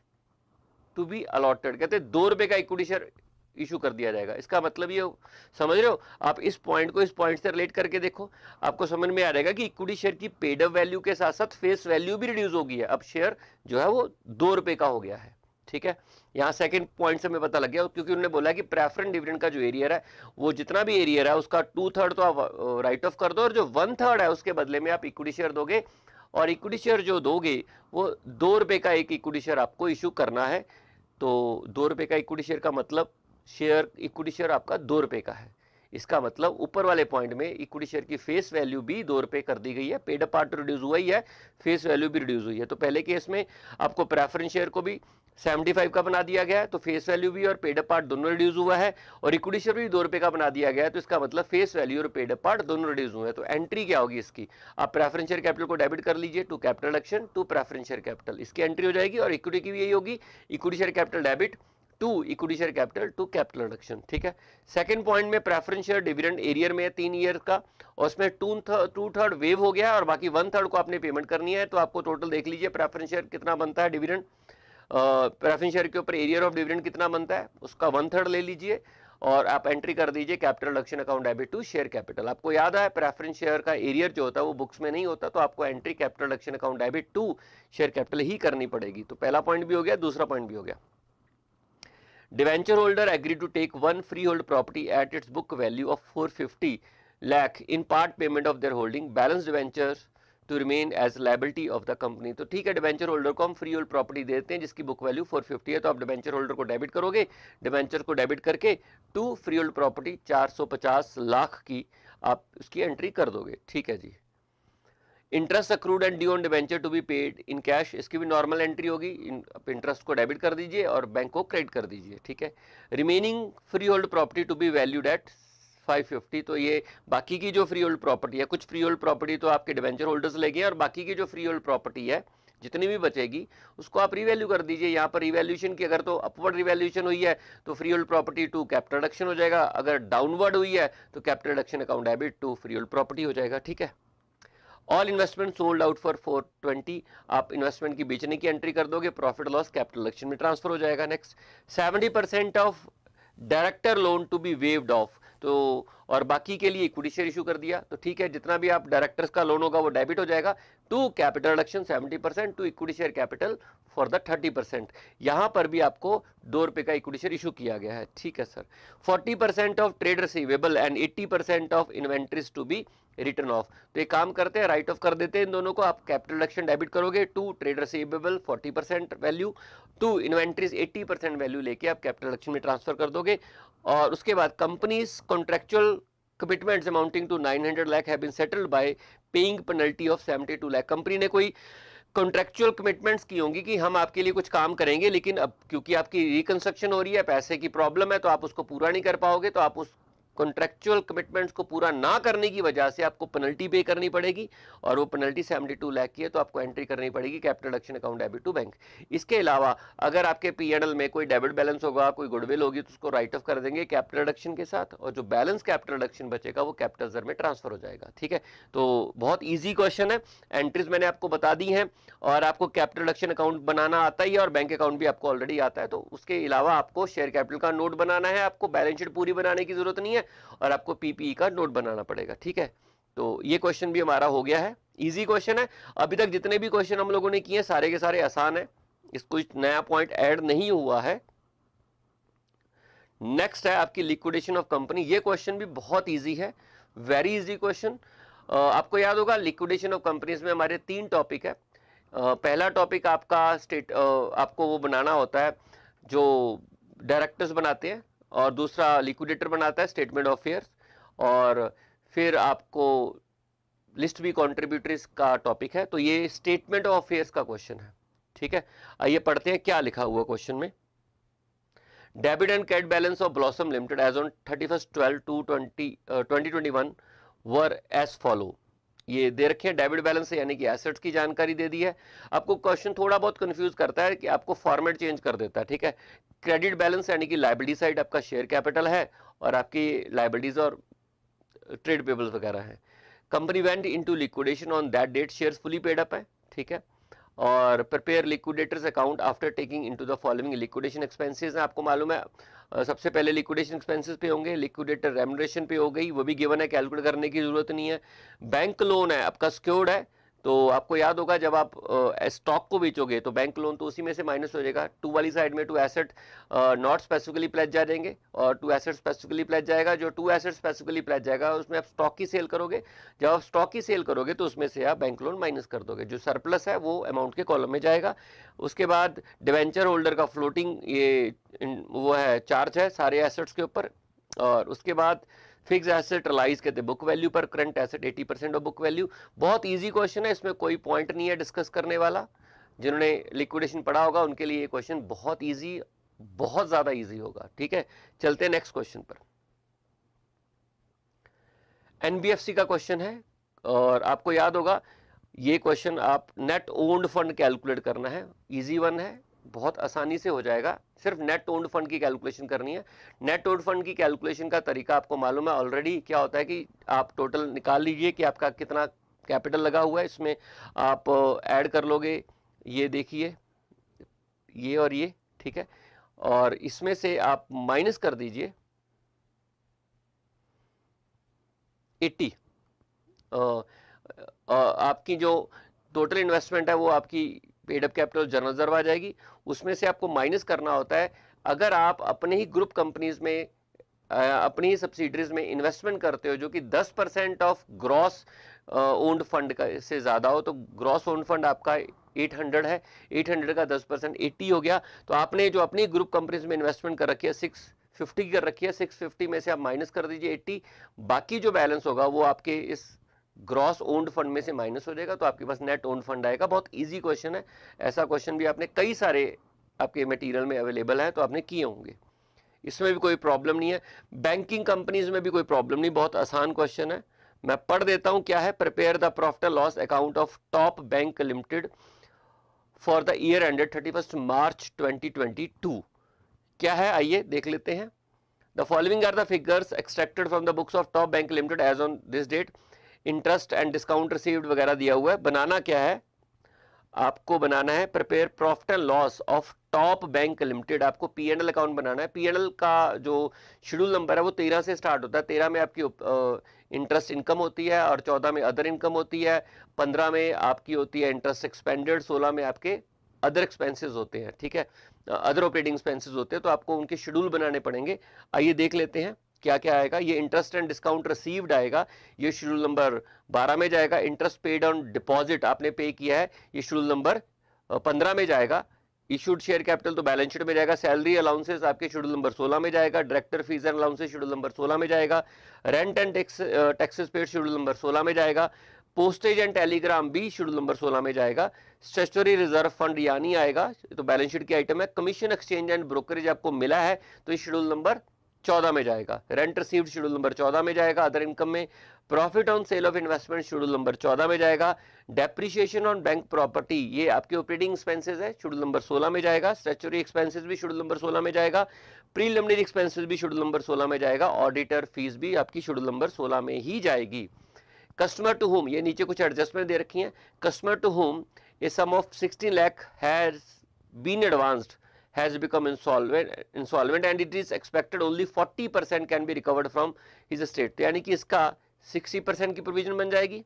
to be allotted। कहते हैं 2 रुपए का इक्विटी शेयर इशू कर दिया जाएगा। इसका मतलब ये समझ रहे हो आप, इस पॉइंट को इस पॉइंट से रिलेट करके देखो, आपको समझ में आ जाएगा कि इक्विटी शेयर की पेड अप वैल्यू के साथ साथ फेस वैल्यू भी रिड्यूस हो गई है। अब शेयर जो है वो 2 रुपए का हो गया है, ठीक है। यहाँ सेकंड पॉइंट से हमें पता लग गया, क्योंकि उन्होंने बोला कि प्रेफरेंस डिविडेंड का जो एरियर है वो जितना भी एरियर है उसका 2/3 तो आप राइट ऑफ कर दो, और जो 1/3 है उसके बदले में आप इक्विटी शेयर दोगे, और इक्विटी शेयर जो दोगे वो 2 रुपए का एक इक्विटी शेयर आपको इशू करना है। तो 2 रुपए का इक्विटी शेयर का मतलब शेयर इक्विटी शेयर आपका 2 रुपए का है। इसका मतलब ऊपर वाले पॉइंट में इक्विटी शेयर की फेस वैल्यू भी 2 रुपए कर दी गई है, पेड अप पार्ट रिड्यूस हुआ ही है, फेस वैल्यू भी रिड्यूस हुई है। तो पहले केस में आपको प्रेफरेंस शेयर को भी 75 का बना दिया गया है, तो फेस वैल्यू भी और पेड अप पार्ट दोनों रिड्यूस हुआ है, और इक्विटी शेयर भी 2 रुपए का बना दिया गया है, तो इसका मतलब फेस वैल्यू और पेड अप पार्ट दोनों रिड्यूस हुए हैं। तो एंट्री क्या होगी इसकी, आप प्रेफरेंस शेयर कैपिटल को डेबिट कर लीजिए to capital reduction to preference share capital, इसकी एंट्री हो जाएगी। और इक्विटी की भी यही होगी, equity share capital debit to equity share capital to capital reduction, ठीक है। सेकंड पॉइंट में प्रेफरेंस शेयर डिविडेंड एरियर में 3 ईयर का, और उसमें 2/3 वेव हो गया और बाकी 1/3 को आपने पेमेंट करनी है। तो आपको टोटल देख लीजिए प्रेफरेंस शेयर कितना बनता है डिविडेंड, प्रेफरेंस शेयर के ऊपर एरियर ऑफ डिविडेंड कितना बनता है उसका 1/3 ले लीजिए, और आप एंट्री कर दीजिए capital reduction account debit to share capital. आपको याद है प्रेफरेंस शेयर का एरियर जो होता है वो बुक्स में नहीं होता, तो आपको entry capital reduction account debit to share capital ही करनी पड़ेगी। तो पहला पॉइंट भी हो गया, दूसरा पॉइंट भी हो गया। Debenture holder agreed to take one freehold property at its book value of 450 lakh in part payment of their holding, balance debentures to remain as liability of the company। तो ठीक है, डिवेंचर होल्डर को हम free hold property देते हैं जिसकी book value 450 है, तो आप डिवेंचर होल्डर को डेबिट करोगे, डिवेंचर को डेबिट करके to free hold property 450 lakh की आप उसकी एंट्री कर दोगे, ठीक है जी। Interest accrued and due on debenture to be paid in cash, इसकी भी नॉर्मल एंट्री होगी, इंटरेस्ट को डेबिट कर दीजिए और बैंक को क्रेडिट कर दीजिए, ठीक है। Remaining free hold property to be valued at 550, तो ये बाकी की जो फ्री होल्ड प्रॉपर्टी है, कुछ फ्री होल्ड प्रॉपर्टी तो आपके डिवेंचर होल्डर्स ले गए, और बाकी की जो फ्री होल्ड प्रॉपर्टी है जितनी भी बचेगी उसको आप रिवैल्यू कर दीजिए। यहाँ पर रिवैल्यूएशन की अगर तो अपवर्ड रिवैल्यूएशन हुई है तो free hold property to capital reduction हो जाएगा, अगर डाउनवर्ड हुई है तो capital reduction account debit to free hold property हो जाएगा, ठीक है। All investment sold out for 420, आप इन्वेस्टमेंट की बेचने की एंट्री कर दोगे, प्रॉफिट लॉस कैपिटल रिडक्शन में ट्रांसफर हो जाएगा। Next 70% of director loan to be waived off, तो और बाकी के लिए इक्विटी शेयर इशू कर दिया, तो ठीक है, जितना भी आप डायरेक्टर्स का लोन होगा वो डेबिट हो जाएगा to capital reduction 70% to equity share capital for the 30%। यहां पर भी आपको 2 रुपए का इक्विटी शेयर इशू किया गया है, ठीक है sir. 40% of trade receivable and 80% of inventories to be return off, तो एक काम करते हैं राइट ऑफ कर देते हैं इन दोनों को, आप कैपिटल रिडक्शन डेबिट करोगे to trade receivable 40% value to inventories 80% value लेके आप कैपिटल रिडक्शन में ट्रांसफर कर दोगे। और उसके बाद companies contractual commitments amounting to 900 lakh have been settled by paying penalty of 72 lakh, company ने कोई कॉन्ट्रेक्चुअल कमिटमेंट्स की होंगी कि हम आपके लिए कुछ काम करेंगे, लेकिन अब क्योंकि आपकी रिकंस्ट्रक्शन हो रही है, पैसे की प्रॉब्लम है, तो आप उसको पूरा नहीं कर पाओगे, तो आप उस कॉन्ट्रेक्चुअल कमिटमेंट्स को पूरा ना करने की वजह से आपको पेनल्टी पे करनी पड़ेगी, और वो पेनल्टी 72 लाख की है, तो आपको एंट्री करनी पड़ेगी capital reduction account debit to bank. इसके अलावा अगर आपके पीएनएल में कोई डेबिट बैलेंस होगा, कोई गुडविल होगी, तो उसको राइट ऑफ कर देंगे कैपिटल रिडक्शन के साथ, और जो बैलेंस कैपिटल रिडक्शन बचेगा वो कैपिटल रिजर्व में ट्रांसफर हो जाएगा। ठीक है, तो बहुत ईजी क्वेश्चन है, एंट्रीज मैंने आपको बता दी हैं, और आपको कैपिटल रिडक्शन अकाउंट बनाना आता ही है, और बैंक अकाउंट भी आपको ऑलरेडी आता है। तो उसके अलावा आपको शेयर कैपिटल का नोट बनाना है, आपको बैलेंस शीट पूरी बनाने की जरूरत नहीं है, और आपको पीपीई का नोट बनाना पड़ेगा। ठीक है, तो ये क्वेश्चन भी हमारा हो गया है, इजी क्वेश्चन है। अभी तक जितने भी क्वेश्चन हम लोगों ने किए सारे के सारे आसान है, इसको नया पॉइंट ऐड नहीं हुआ है। नेक्स्ट है आपकी लिक्विडेशन ऑफ कंपनी। ये क्वेश्चन भी बहुत इजी है, वेरी इजी क्वेश्चन। आपको याद होगा लिक्विडेशन ऑफ कंपनीज में हमारे 3 टॉपिक है। पहला टॉपिक आपका आपको वो बनाना होता है जो डायरेक्टर्स बनाते हैं, और दूसरा लिक्विडेटर बनाता है स्टेटमेंट ऑफ अफेयर्स, और फिर आपको लिस्ट बी कॉन्ट्रीब्यूटरीज का टॉपिक है। तो ये स्टेटमेंट ऑफ अफेयर्स का क्वेश्चन है। ठीक है, आइए पढ़ते हैं क्या लिखा हुआ क्वेश्चन में। Debit and credit balance of blossom limited as on 31/12/2021 were as follow. ये दे रखे हैं डेबिट बैलेंस यानी कि एसेट्स की जानकारी दे दी है। आपको क्वेश्चन थोड़ा बहुत कंफ्यूज करता है कि आपको फॉर्मेट चेंज कर देता है। ठीक है, क्रेडिट बैलेंस यानी कि लायबिलिटी साइड आपका शेयर कैपिटल है, और आपकी लायबिलिटीज और ट्रेड पेबल्स वगैरह है। Company went into liquidation on that date, shares fully paid up है। ठीक है, और prepare liquidators account after taking into the following liquidation expenses है। आपको मालूम है सबसे पहले लिक्विडेशन एक्सपेंसेस पे होंगे, लिक्विडेटर रेम्युनरेशन पे हो गई, वो भी गिवन है, कैलकुलेट करने की जरूरत नहीं है। बैंक लोन है आपका सिक्योर्ड है, तो आपको याद होगा जब आप स्टॉक को बेचोगे तो बैंक लोन तो उसी में से माइनस हो जाएगा। टू वाली साइड में to asset not specifically pledge जा देंगे, और टू एसेट स्पेसिफिकली प्लेज जाएगा। जो टू एसेट स्पेसिफिकली प्लेज जाएगा उसमें आप स्टॉक की सेल करोगे, जब आप स्टॉक की सेल करोगे तो उसमें से आप बैंक लोन माइनस कर दोगे, जो सरप्लस है वो अमाउंट के कॉलम में जाएगा। उसके बाद डिवेंचर होल्डर का फ्लोटिंग ये वो है, चार्ज है सारे एसेट्स के ऊपर। और उसके बाद फिक्स एसेट रिलाइज कहते हैं बुक वैल्यू पर, current asset 80% of book value. बहुत इजी क्वेश्चन है, इसमें कोई पॉइंट नहीं है डिस्कस करने वाला। जिन्होंने लिक्विडेशन पढ़ा होगा उनके लिए ये क्वेश्चन बहुत इजी, बहुत ज्यादा इजी होगा। ठीक है, चलते हैं नेक्स्ट क्वेश्चन पर। एनबीएफसी का क्वेश्चन है, और आपको याद होगा ये क्वेश्चन आप नेट ओन्ड फंड कैलकुलेट करना है। इजी वन है, बहुत आसानी से हो जाएगा, सिर्फ नेट ओन्ड फंड की कैलकुलेशन करनी है। नेट ओन्ड फंड की कैलकुलेशन का तरीका आपको मालूम है ऑलरेडी। क्या होता है कि आप टोटल निकाल लीजिए कि आपका कितना कैपिटल लगा हुआ है, इसमें आप ऐड कर लोगे, ये देखिए ये और ये। ठीक है, और इसमें से आप माइनस कर दीजिए 80। आपकी जो टोटल इन्वेस्टमेंट है वो आपकी paid up capital general reserve आ जाएगी, उसमें से आपको माइनस करना होता है। अगर आप अपने ही ग्रुप कंपनीज में अपनी ही सब्सिडरीज में इन्वेस्टमेंट करते हो जो कि 10% ऑफ ग्रॉस ओन्ड फंड का से ज़्यादा हो, तो ग्रॉस ओन्ड फंड आपका 800 है, 800 का 10% 80 हो गया। तो आपने जो अपनी ग्रुप कंपनीज में इन्वेस्टमेंट कर रखी है 650 की कर रखी है, 650 में से आप माइनस कर दीजिए 80, बाकी जो बैलेंस होगा वो आपके इस ग्रॉस ओन्ड फंड में से माइनस हो जाएगा, तो आपके पास नेट ओन्ड फंड आएगा। बहुत इजी क्वेश्चन है, ऐसा क्वेश्चन भी आपने कई सारे आपके मटेरियल में अवेलेबल है, तो आपने किए होंगे, इसमें भी कोई प्रॉब्लम नहीं है। बैंकिंग कंपनीज में भी कोई प्रॉब्लम नहीं, बहुत आसान क्वेश्चन है। मैं पढ़ देता हूं क्या है। Prepare the profit and loss account of top bank limited for the year ended 31 March 2022। क्या है आइए देख लेते हैं। The following are the figures extracted from the books of top bank limited as on this date. Interest and discount received वगैरह दिया हुआ है। बनाना क्या है, आपको बनाना है prepare profit and loss of top bank limited. आपको पीएनएल अकाउंट बनाना है। पीएनएल का जो शेड्यूल नंबर है वो 13 से स्टार्ट होता है। 13 में आपकी इंटरेस्ट इनकम होती है, और 14 में अदर इनकम होती है, 15 में आपकी होती है इंटरेस्ट एक्सपेंडेड, 16 में आपके अदर एक्सपेंसेस होते हैं। ठीक है, अदर ऑपरेटिंग एक्सपेंसेस होते हैं, तो आपको उनके शेड्यूल बनाने पड़ेंगे। आइए देख लेते हैं क्या क्या आएगा। ये इंटरेस्ट एंड डिस्काउंट रिसीव्ड आएगा, ये शेड्यूल नंबर 12 में जाएगा। इंटरेस्ट पेड ऑन डिपॉजिट आपने पे किया है, ये शेड्यूल नंबर 15 में जाएगा। इशूड शेयर कैपिटल तो बैलेंस शीट में जाएगा। सैलरी अलाउंसेस आपके शेड्यूल नंबर 16 में जाएगा। Director fees and allowances schedule number 16 में जाएगा। Rent and taxes paid schedule number 16 में जाएगा। पोस्टेज एंड टेलीग्राम भी शेड्यूल नंबर 16 में जाएगा। स्टैट्यूटरी रिजर्व फंड यहाँ नहीं आएगा, तो बैलेंस शीट की आइटम है। कमीशन एक्सचेंज एंड ब्रोकरेज आपको मिला है तो ये शेड्यूल नंबर 14 में जाएगा। रेंट रिसीव्ड शेड्यूल नंबर 14 में जाएगा। अदर इनकम में profit on sale of investment schedule number 14 में जाएगा। डेप्रिसिएशन ऑन बैंक प्रॉपर्टी ये आपके ऑपरेटिंग एक्सपेंसेस है, शेड्यूल नंबर 16 में जाएगा। स्टैट्यूटरी एक्सपेंसेस भी शेड्यूल नंबर 16 में जाएगा। प्रीलिमिनरी एक्सपेंसेस भी शेड्यूल नंबर 16 में जाएगा। ऑडिटर फीस भी आपकी शेड्यूल नंबर 16 में ही जाएगी। कस्टमर टू होम ये नीचे कुछ एडजस्टमेंट दे रखी हैं। Customer to home a sum of 16 lakh has been advanced has become insolvent and it is expected only 40% can be recovered from his estate, तो यानी कि इसका 60% की प्रोविजन बन जाएगी।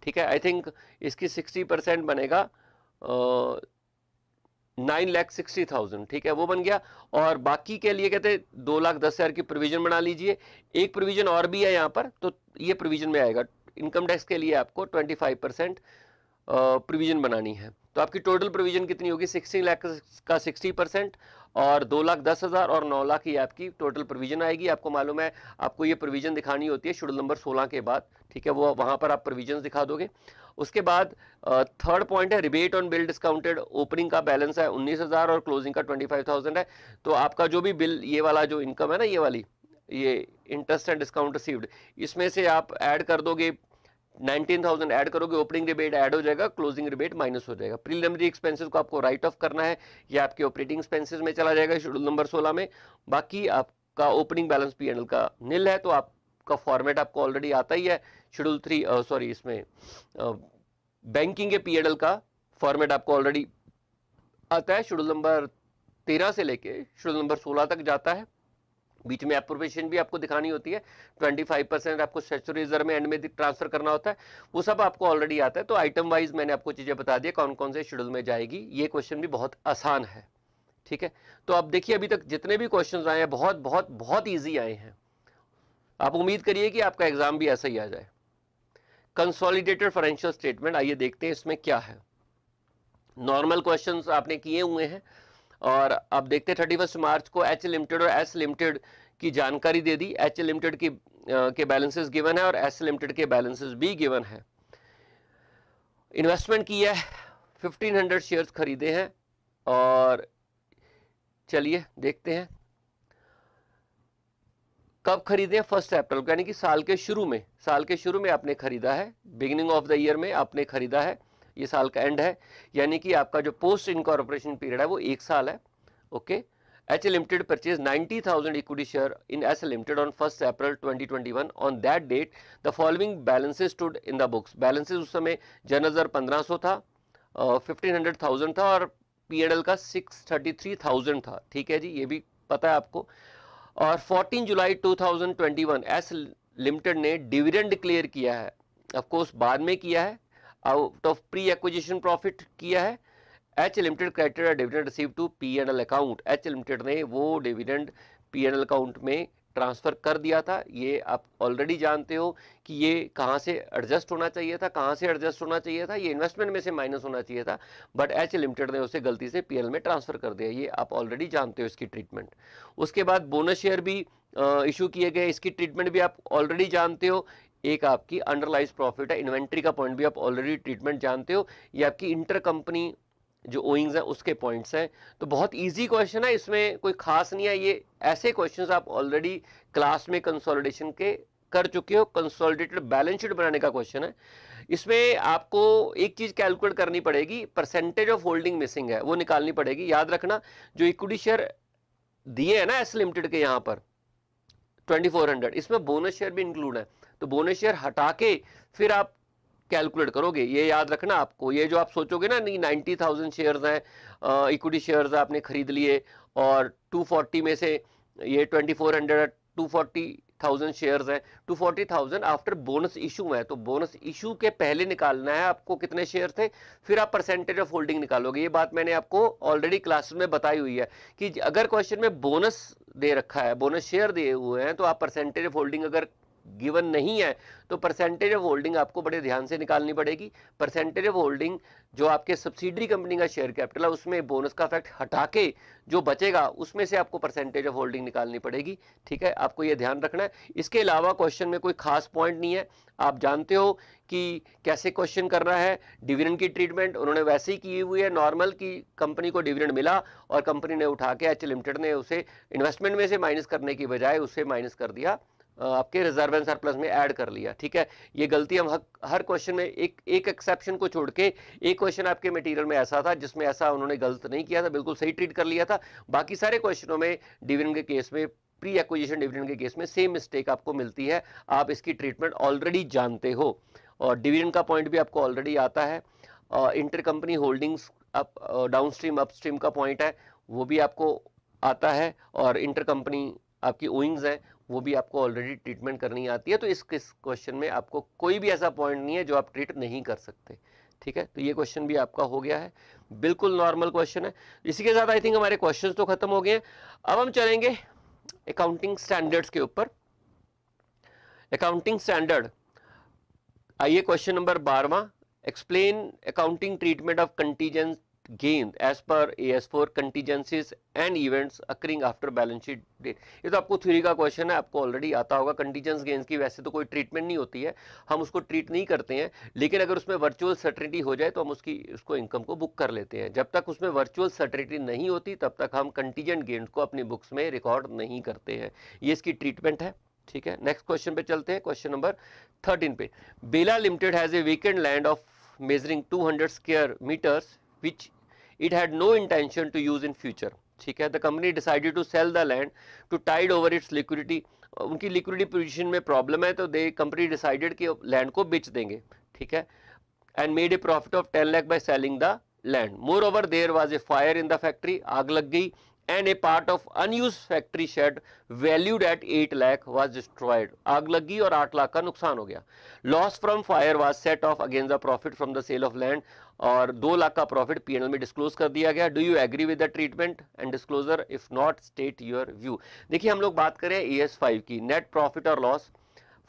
ठीक है, आई थिंक इसकी 60% बनेगा 9,60,000, ठीक है, वो बन गया। और बाकी के लिए कहते हैं 2,10,000 की प्रोविजन बना लीजिए। एक प्रोविजन और भी है यहाँ पर, तो ये प्रोविजन में आएगा। इनकम टैक्स के लिए आपको 25% प्रोविजन बनानी है। तो आपकी टोटल प्रोविजन कितनी होगी? 16 लाख का 60% और 2,10,000 और 9 लाख की आपकी टोटल प्रोविजन आएगी। आपको मालूम है आपको ये प्रोविजन दिखानी होती है शेड्यूल नंबर 16 के बाद, ठीक है, वो वहाँ पर आप प्रोविजन दिखा दोगे। उसके बाद थर्ड पॉइंट है rebate on bill discounted. Opening का बैलेंस है 19,000 और क्लोजिंग का 25,000 है। तो आपका जो भी बिल, ये वाला जो इनकम है ना, ये वाली, ये इंटरेस्ट एंड डिस्काउंट रिसीव्ड, इसमें से आप ऐड कर दोगे 19,000 ऐड करोगे, ओपनिंग रिबेट ऐड हो जाएगा, क्लोजिंग रिबेट माइनस हो जाएगा। प्रीलिमिनरी एक्सपेंसेस को आपको राइट ऑफ करना है, ये आपके ऑपरेटिंग एक्सपेंसेस में चला जाएगा शेड्यूल नंबर 16 में। बाकी आपका ओपनिंग बैलेंस P&L का निल है, तो आपका फॉर्मेट आपको ऑलरेडी आता ही है। शेड्यूल 3 इसमें बैंकिंग के P&L का फॉर्मेट आपको ऑलरेडी आता है। शेड्यूल नंबर 13 से लेके शेड्यूल नंबर 16 तक जाता है। बीच में एप्रोप्रिएशन भी आपको दिखानी होती है। 25% आपको स्टैट्यूटरी रिजर्व में एंड में ट्रांसफर करना होता है, वो सब आपको ऑलरेडी आता है। तो आइटम वाइज मैंने आपको चीजें बता दी कौन कौन से शेड्यूल में जाएगी। ये क्वेश्चन भी बहुत आसान है, ठीक है। तो आप देखिए अभी तक जितने भी क्वेश्चन आए हैं बहुत बहुत बहुत ईजी आए हैं। आप उम्मीद करिए कि आपका एग्जाम भी ऐसा ही आ जाए। कंसोलिडेटेड फाइनेंशियल स्टेटमेंट, आइए देखते हैं इसमें क्या है। नॉर्मल क्वेश्चंस आपने किए हुए हैं और अब देखते हैं 31 मार्च को एच लिमिटेड और एस लिमिटेड की जानकारी दे दी। एच लिमिटेड की के बैलेंसेस गिवन है और एस लिमिटेड के बैलेंसेस भी गिवन है। इन्वेस्टमेंट की है, 1500 शेयर्स खरीदे हैं और चलिए देखते हैं कब खरीदे। 1 अप्रैल यानी कि साल के शुरू में आपने खरीदा है, बिगिनिंग ऑफ द ईयर में आपने खरीदा है। ये साल का एंड है, यानी कि आपका जो पोस्ट इनकॉर्पोरेशन पीरियड है वो 1 साल है। Okay, H limited purchase 90,000 equity share in S limited on 1 April 2021। On that date the following balances stood in the books. Balances उस समय जनरल 1500 था, 1500,000 था और P&L का 633,000 था, ठीक है जी, ये भी पता है आपको। और 14 जुलाई 2021 एस लिमिटेड ने डिविडेंड डिक्लेयर किया है, ऑफकोर्स बाद में किया है, out of pre acquisition profit किया है। H limited credited dividend receive to P&L account. H limited ने वो डिविडेंड P&L अकाउंट में ट्रांसफर कर दिया था। ये आप ऑलरेडी जानते हो कि ये कहाँ से एडजस्ट होना चाहिए था, ये इन्वेस्टमेंट में से माइनस होना चाहिए था, बट एच लिमिटेड ने उसे गलती से P&L में ट्रांसफर कर दिया। ये आप ऑलरेडी जानते हो इसकी ट्रीटमेंट। उसके बाद बोनस शेयर भी इशू किए गए, इसकी ट्रीटमेंट भी आप ऑलरेडी जानते हो। एक आपकी अंडरलाइज प्रॉफिट है, इन्वेंट्री का पॉइंट भी आप ऑलरेडी ट्रीटमेंट जानते हो। ये आपकी इंटर कंपनी जो ओइंग्स है उसके पॉइंट्स हैं। तो बहुत इजी क्वेश्चन है, इसमें कोई खास नहीं है। ये ऐसे क्वेश्चंस आप ऑलरेडी क्लास में कंसोलिडेशन के कर चुके हो। कंसोलिडेटेड बैलेंस शीट बनाने का क्वेश्चन है। इसमें आपको एक चीज कैलकुलेट करनी पड़ेगी, परसेंटेज ऑफ होल्डिंग मिसिंग है वो निकालनी पड़ेगी। याद रखना जो इक्विटी शेयर दिए है ना एस लिमिटेड के यहाँ पर 2400, इसमें बोनस शेयर भी इंक्लूड है। तो बोनस शेयर हटा के फिर आप कैलकुलेट करोगे, ये याद रखना आपको। ये जो आप सोचोगे ना, नहीं 90,000 शेयर्स हैं, इक्विटी शेयर्स आपने खरीद लिए और 240 में से ये 2400 240,000 शेयर्स हैं। 240,000 आफ्टर बोनस इशू है, तो बोनस इशू के पहले निकालना है आपको कितने शेयर थे, फिर आप परसेंटेज ऑफ होल्डिंग निकालोगे। ये बात मैंने आपको ऑलरेडी क्लासेस में बताई हुई है कि अगर क्वेश्चन में बोनस दे रखा है, बोनस शेयर दिए हुए हैं, तो आप परसेंटेज ऑफ होल्डिंग अगर गिवन नहीं है तो परसेंटेज ऑफ होल्डिंग आपको बड़े ध्यान से निकालनी पड़ेगी। परसेंटेज ऑफ होल्डिंग जो आपके सब्सिडरी कंपनी का शेयर कैपिटल है उसमें बोनस का फैक्ट हटा के जो बचेगा उसमें से आपको परसेंटेज ऑफ होल्डिंग निकालनी पड़ेगी। ठीक है, आपको ये ध्यान रखना है। इसके अलावा क्वेश्चन में कोई खास पॉइंट नहीं है, आप जानते हो कि कैसे क्वेश्चन कर रहा है। डिविडेंड की ट्रीटमेंट उन्होंने वैसे ही की हुई है नॉर्मल, की कंपनी को डिविडेंड मिला और कंपनी ने उठा के एच लिमिटेड ने उसे इन्वेस्टमेंट में से माइनस करने की बजाय उसे माइनस कर दिया, आपके रिजर्व एंड सरप्लस में ऐड कर लिया। ठीक है, ये गलती हम हर क्वेश्चन में एक एक्सेप्शन को छोड़ के, एक क्वेश्चन आपके मटेरियल में ऐसा था जिसमें ऐसा उन्होंने गलत नहीं किया था, बिल्कुल सही ट्रीट कर लिया था। बाकी सारे क्वेश्चनों में डिविडेंड के केस में, प्री एक्विजिशन डिविडेंड के केस में सेम मिस्टेक आपको मिलती है। आप इसकी ट्रीटमेंट ऑलरेडी जानते हो और डिविडेंड का पॉइंट भी आपको ऑलरेडी आता है। Inter company holdings up downstream upstream का पॉइंट है वो भी आपको आता है, और इंटर कंपनी आपकी ओइंग्स है वो भी आपको ऑलरेडी ट्रीटमेंट करनी आती है। तो इस क्वेश्चन में आपको कोई भी ऐसा पॉइंट नहीं है जो आप ट्रीट नहीं कर सकते। ठीक है, तो ये क्वेश्चन भी आपका हो गया है, बिल्कुल नॉर्मल क्वेश्चन है। इसी के साथ आई थिंक हमारे क्वेश्चंस तो खत्म हो गए हैं। अब हम चलेंगे अकाउंटिंग स्टैंडर्ड्स के ऊपर। अकाउंटिंग स्टैंडर्ड, आइए क्वेश्चन नंबर 12वां, explain accounting treatment of contingent gain as per AS4 contingencies and events occurring after balance sheet date. ये तो आपको थ्योरी का क्वेश्चन है, आपको ऑलरेडी आता होगा। कंटीजेंस गेन्स की वैसे तो कोई ट्रीटमेंट नहीं होती है, हम उसको ट्रीट नहीं करते हैं, लेकिन अगर उसमें वर्चुअल सर्टेनिटी हो जाए तो हम उसको इनकम को बुक कर लेते हैं। जब तक उसमें वर्चुअल सर्टेनिटी नहीं होती तब तक हम कंटीजेंट गेन्स को अपनी बुक्स में रिकॉर्ड नहीं करते हैं। ये इसकी ट्रीटमेंट है। ठीक है, नेक्स्ट क्वेश्चन पे चलते हैं, क्वेश्चन नंबर 13 पे। Bela limited has a vacant land of measuring 200 square metres which it had no intention to use in future. ठीक है, the company decided to sell the land to tide over its liquidity. उनकी liquidity position में problem है तो company decided कि land को बेच देंगे। ठीक है, and made a profit of 10 lakh by selling the land. Moreover, there was a fire in the factory, आग लग गई, and a part of unused factory shed valued at 8 lakh was destroyed. आग लग गई और 8 लाख का नुकसान हो गया। Loss from fire was set off against the profit from the sale of land, और 2 लाख का प्रॉफिट P&L में डिस्क्लोज कर दिया गया। Do you agree with the treatment and disclosure? If not state your view. देखिए, हम लोग बात करें AS5 की, नेट प्रॉफिट और loss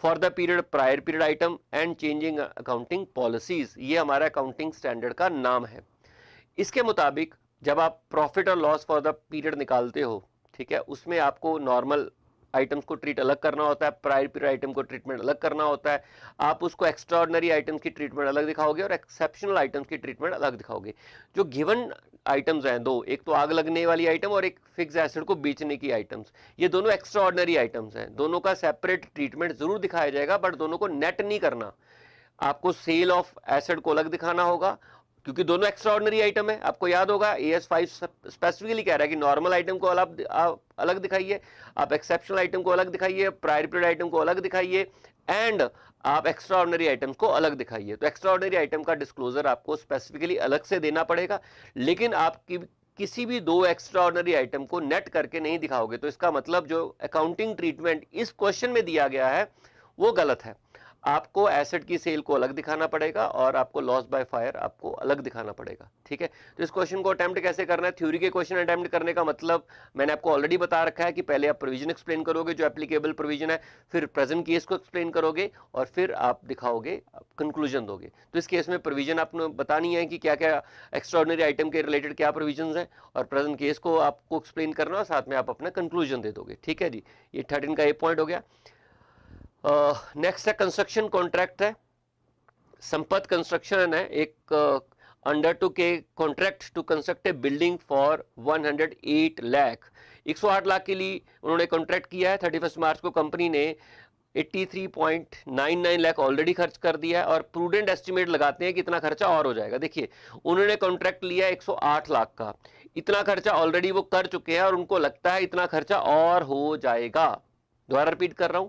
for the period prior period item and changing accounting policies, ये हमारा अकाउंटिंग स्टैंडर्ड का नाम है। इसके मुताबिक जब आप प्रॉफिट और लॉस फॉर द पीरियड निकालते हो, ठीक है, उसमें आपको नॉर्मल आइटम्स को ट्रीट अलग करना होता है, प्रायर पीरियड आइटम को ट्रीटमेंट अलग करना होता है। आप उसको एक्स्ट्राऑर्डिनरी आइटम्स की ट्रीटमेंट अलग दिखाओगे और एक्सेप्शनल आइटम्स की ट्रीटमेंट अलग दिखाओगे। जो गिवन आइटम्स हैं दो, एक तो आग लगने वाली आइटम और एक फिक्स एसेट को बेचने की आइटम्स, ये दोनों एक्स्ट्राऑर्डिनरी आइटम्स हैं। दोनों का सेपरेट ट्रीटमेंट जरूर दिखाया जाएगा, बट दोनों को नेट नहीं करना। आपको सेल ऑफ एसेट को अलग दिखाना होगा क्योंकि दोनों एक्स्ट्राऑर्डिनरी आइटम है। आपको याद होगा AS5 स्पेसिफिकली कह रहा है कि नॉर्मल आइटम को अलग दिखाइए, आप एक्सेप्शनल आइटम को अलग दिखाइए, प्रायर पीरियड आइटम को अलग दिखाइए, एंड आप एक्स्ट्राऑर्डिनरी आइटम्स को अलग दिखाइए। तो एक्स्ट्राऑर्डिनरी आइटम का डिस्क्लोजर आपको स्पेसिफिकली अलग से देना पड़ेगा, लेकिन आप किसी भी दो एक्स्ट्राऑर्डिनरी आइटम को नेट करके नहीं दिखाओगे। तो इसका मतलब जो अकाउंटिंग ट्रीटमेंट इस क्वेश्चन में दिया गया है वो गलत है। आपको एसेट की सेल को अलग दिखाना पड़ेगा और आपको लॉस बाय फायर आपको अलग दिखाना पड़ेगा। ठीक है, तो इस क्वेश्चन को अटेम्प्ट कैसे करना है? थ्योरी के क्वेश्चन अटेम्प्ट करने का मतलब मैंने आपको ऑलरेडी बता रखा है कि पहले आप प्रोविजन एक्सप्लेन करोगे जो एप्लीकेबल प्रोविजन है, फिर प्रेजेंट केस को एक्सप्लेन करोगे और फिर आप दिखाओगे, कंक्लूजन दोगे। तो इस केस में प्रोविजन आपने बतानी है कि क्या क्या एक्स्ट्राऑर्डिनरी आइटम के रिलेटेड क्या प्रोविजन है, और प्रेजेंट केस को आपको एक्सप्लेन करना और साथ में आप अपना कंक्लूजन दे दोगे। ठीक है जी, ये 13 का ए पॉइंट हो गया। नेक्स्ट है कंस्ट्रक्शन कॉन्ट्रैक्ट है। संपत कंस्ट्रक्शन है, एक undertook a contract to construct a building for 108 lakh. 108 lakh के लिए उन्होंने कॉन्ट्रैक्ट किया है। 31 मार्च को कंपनी ने 83.99 लाख ऑलरेडी खर्च कर दिया है और प्रूडेंट एस्टिमेट लगाते हैं कि इतना खर्चा और हो जाएगा। देखिए, उन्होंने कॉन्ट्रैक्ट लिया 108 लाख का, इतना खर्चा ऑलरेडी वो कर चुके हैं और उनको लगता है इतना खर्चा और हो जाएगा। दोबारा रिपीट कर रहा हूं,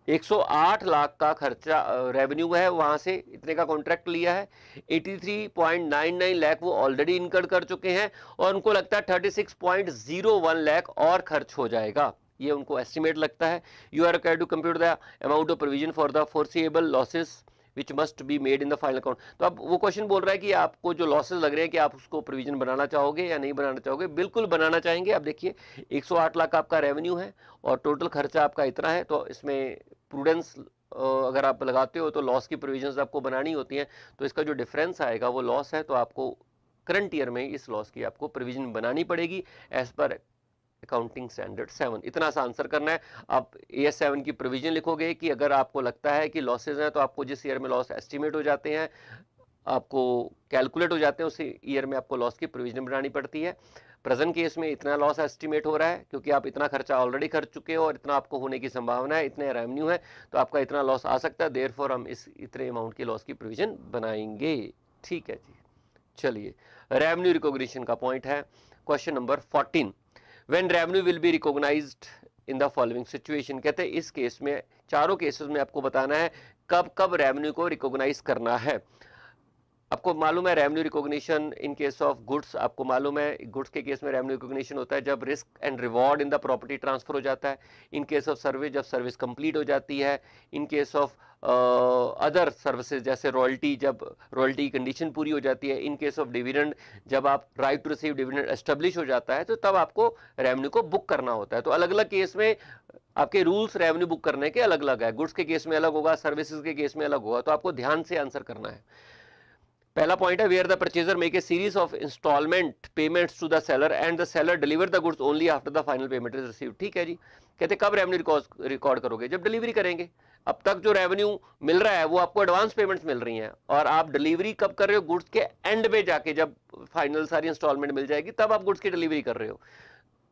108 लाख का खर्चा रेवेन्यू है, वहां से इतने का कॉन्ट्रैक्ट लिया है। 83.99 लाख वो ऑलरेडी इनकर्ड कर चुके हैं और उनको लगता है 36.01 लाख और खर्च हो जाएगा, ये उनको एस्टिमेट लगता है। You are required to compute the amount of provision for the foreseeable losses which must be made in the final account. तो अब वो क्वेश्चन बोल रहा है कि आपको जो लॉसेज लग रहे हैं कि आप उसको प्रोविजन बनाना चाहोगे या नहीं बनाना चाहोगे। बिल्कुल बनाना चाहेंगे। आप देखिए 108 लाख आपका रेवेन्यू है और टोटल खर्चा आपका इतना है, तो इसमें प्रूडेंस अगर आप लगाते हो तो लॉस की प्रोविजंस आपको बनानी होती हैं। तो इसका जो डिफरेंस आएगा वो लॉस है, तो आपको करंट ईयर में इस लॉस की आपको प्रोविजन बनानी पड़ेगी एज पर अकाउंटिंग स्टैंडर्ड 7। इतना सा आंसर करना है। आप AS 7 की प्रोविजन लिखोगे कि अगर आपको लगता है कि लॉसेज हैं, तो आपको जिस ईयर में लॉस एस्टिमेट हो जाते हैं, आपको कैलकुलेट हो जाते हैं, उसी ईयर में आपको लॉस की प्रोविजन बनानी पड़ती है। प्रेजेंट केस में इतना लॉस एस्टिमेट हो रहा है क्योंकि आप इतना खर्चा ऑलरेडी कर चुके हो और इतना आपको होने की संभावना है, इतने रेवेन्यू है, तो आपका इतना लॉस आ सकता है। देयरफॉर हम इस इतने अमाउंट की लॉस की प्रोविजन बनाएंगे। ठीक है जी, चलिए रेवेन्यू रिकॉग्निशन का पॉइंट है question number 14। When revenue will be recognized in the following situation. कहते हैं इस केस में, चारों केसेस में आपको बताना है कब कब रेवेन्यू को रिकॉग्नाइज करना है। आपको मालूम है revenue recognition in case of goods, आपको मालूम है गुड्स के केस में रेवेन्यू रिकॉग्निशन होता है जब risk and reward in the property transfer हो जाता है। इन केस ऑफ सर्विस जब सर्विस कंप्लीट हो जाती है। In case of other services जैसे रॉयल्टी, जब रॉयल्टी की कंडीशन पूरी हो जाती है। इन केस ऑफ डिविडेंड, जब आप right to receive dividend establish हो जाता है, तो तब आपको रेवेन्यू को बुक करना होता है। तो अलग अलग केस में आपके रूल्स रेवेन्यू बुक करने के अलग अलग है। गुड्स के केस में अलग होगा, सर्विसेज के केस में अलग होगा, तो आपको ध्यान से आंसर करना है। पहला पॉइंट है where the purchaser make a series of installment payments to the seller and the seller deliver the goods only after the final payment is received. ठीक है जी। कहते कब रेवेन्यू रिकॉर्ड करोगे? जब डिलीवरी करेंगे। अब तक जो रेवेन्यू मिल रहा है वो आपको एडवांस पेमेंट्स मिल रही हैं, और आप डिलीवरी कब कर रहे हो? गुड्स के एंड में जाके, जब फाइनल सारी इंस्टॉलमेंट मिल जाएगी तब आप गुड्स की डिलीवरी कर रहे हो।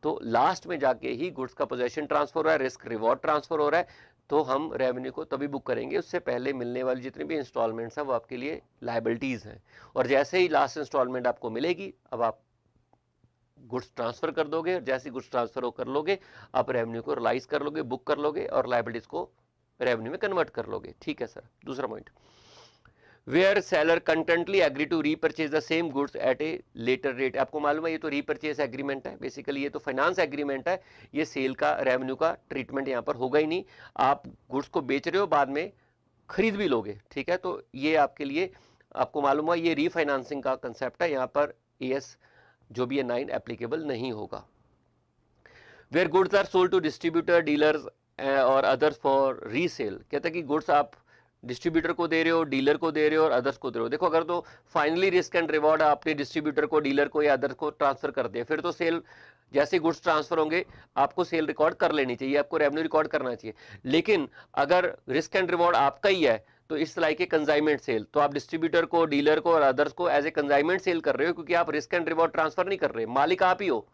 तो लास्ट में जाके ही गुड्स का पोजेशन ट्रांसफर हो रहा है, रिस्क रिवॉर्ड ट्रांसफर हो रहा है, तो हम रेवेन्यू को तभी बुक करेंगे। उससे पहले मिलने वाली जितनी भी इंस्टॉलमेंट्स हैं वो आपके लिए लायबिलिटीज़ हैं, और जैसे ही लास्ट इंस्टॉलमेंट आपको मिलेगी अब आप गुड्स ट्रांसफर कर दोगे, और जैसे गुड्स ट्रांसफर कर लोगे आप रेवेन्यू को रिलाइज कर लोगे, बुक कर लोगे, और लायबिलिटीज़ को रेवेन्यू में कन्वर्ट कर लोगे। ठीक है सर। दूसरा point, where seller contently agree to repurchase the same goods at a later rate. आपको मालूम है ये तो रीपरचेज एग्रीमेंट है, बेसिकली ये तो फाइनेंस एग्रीमेंट है, ये सेल का रेवेन्यू का ट्रीटमेंट यहाँ पर होगा ही नहीं। आप गुड्स को बेच रहे हो, बाद में खरीद भी लोगे। ठीक है, तो ये आपके लिए, आपको मालूम है ये रीफाइनेंसिंग का कंसेप्ट है, यहाँ पर AS जो भी है 9 एप्लीकेबल नहीं होगा। Where goods are sold to distributor, dealers और अदर्स फॉर रीसेल। कहता है कि गुड्स आप डिस्ट्रीब्यूटर को दे रहे हो, डीलर को दे रहे हो और अदर्स को दे रहे हो। देखो अगर तो फाइनली रिस्क एंड रिवॉर्ड आपने डिस्ट्रीब्यूटर को, डीलर को या अदर्स को ट्रांसफर कर दिया, फिर तो सेल, जैसे गुड्स ट्रांसफर होंगे आपको सेल रिकॉर्ड कर लेनी चाहिए, आपको रेवेन्यू रिकॉर्ड करना चाहिए। लेकिन अगर रिस्क एंड रिवॉर्ड आपका ही है तो इस लाइक के कंसाइनमेंट सेल, तो आप डिस्ट्रीब्यूटर को, डीलर को और अदर्स को एज ए कंसाइनमेंट सेल कर रहे हो, क्योंकि आप रिस्क एंड रिवॉर्ड ट्रांसफर नहीं कर रहे, मालिक आप ही हो।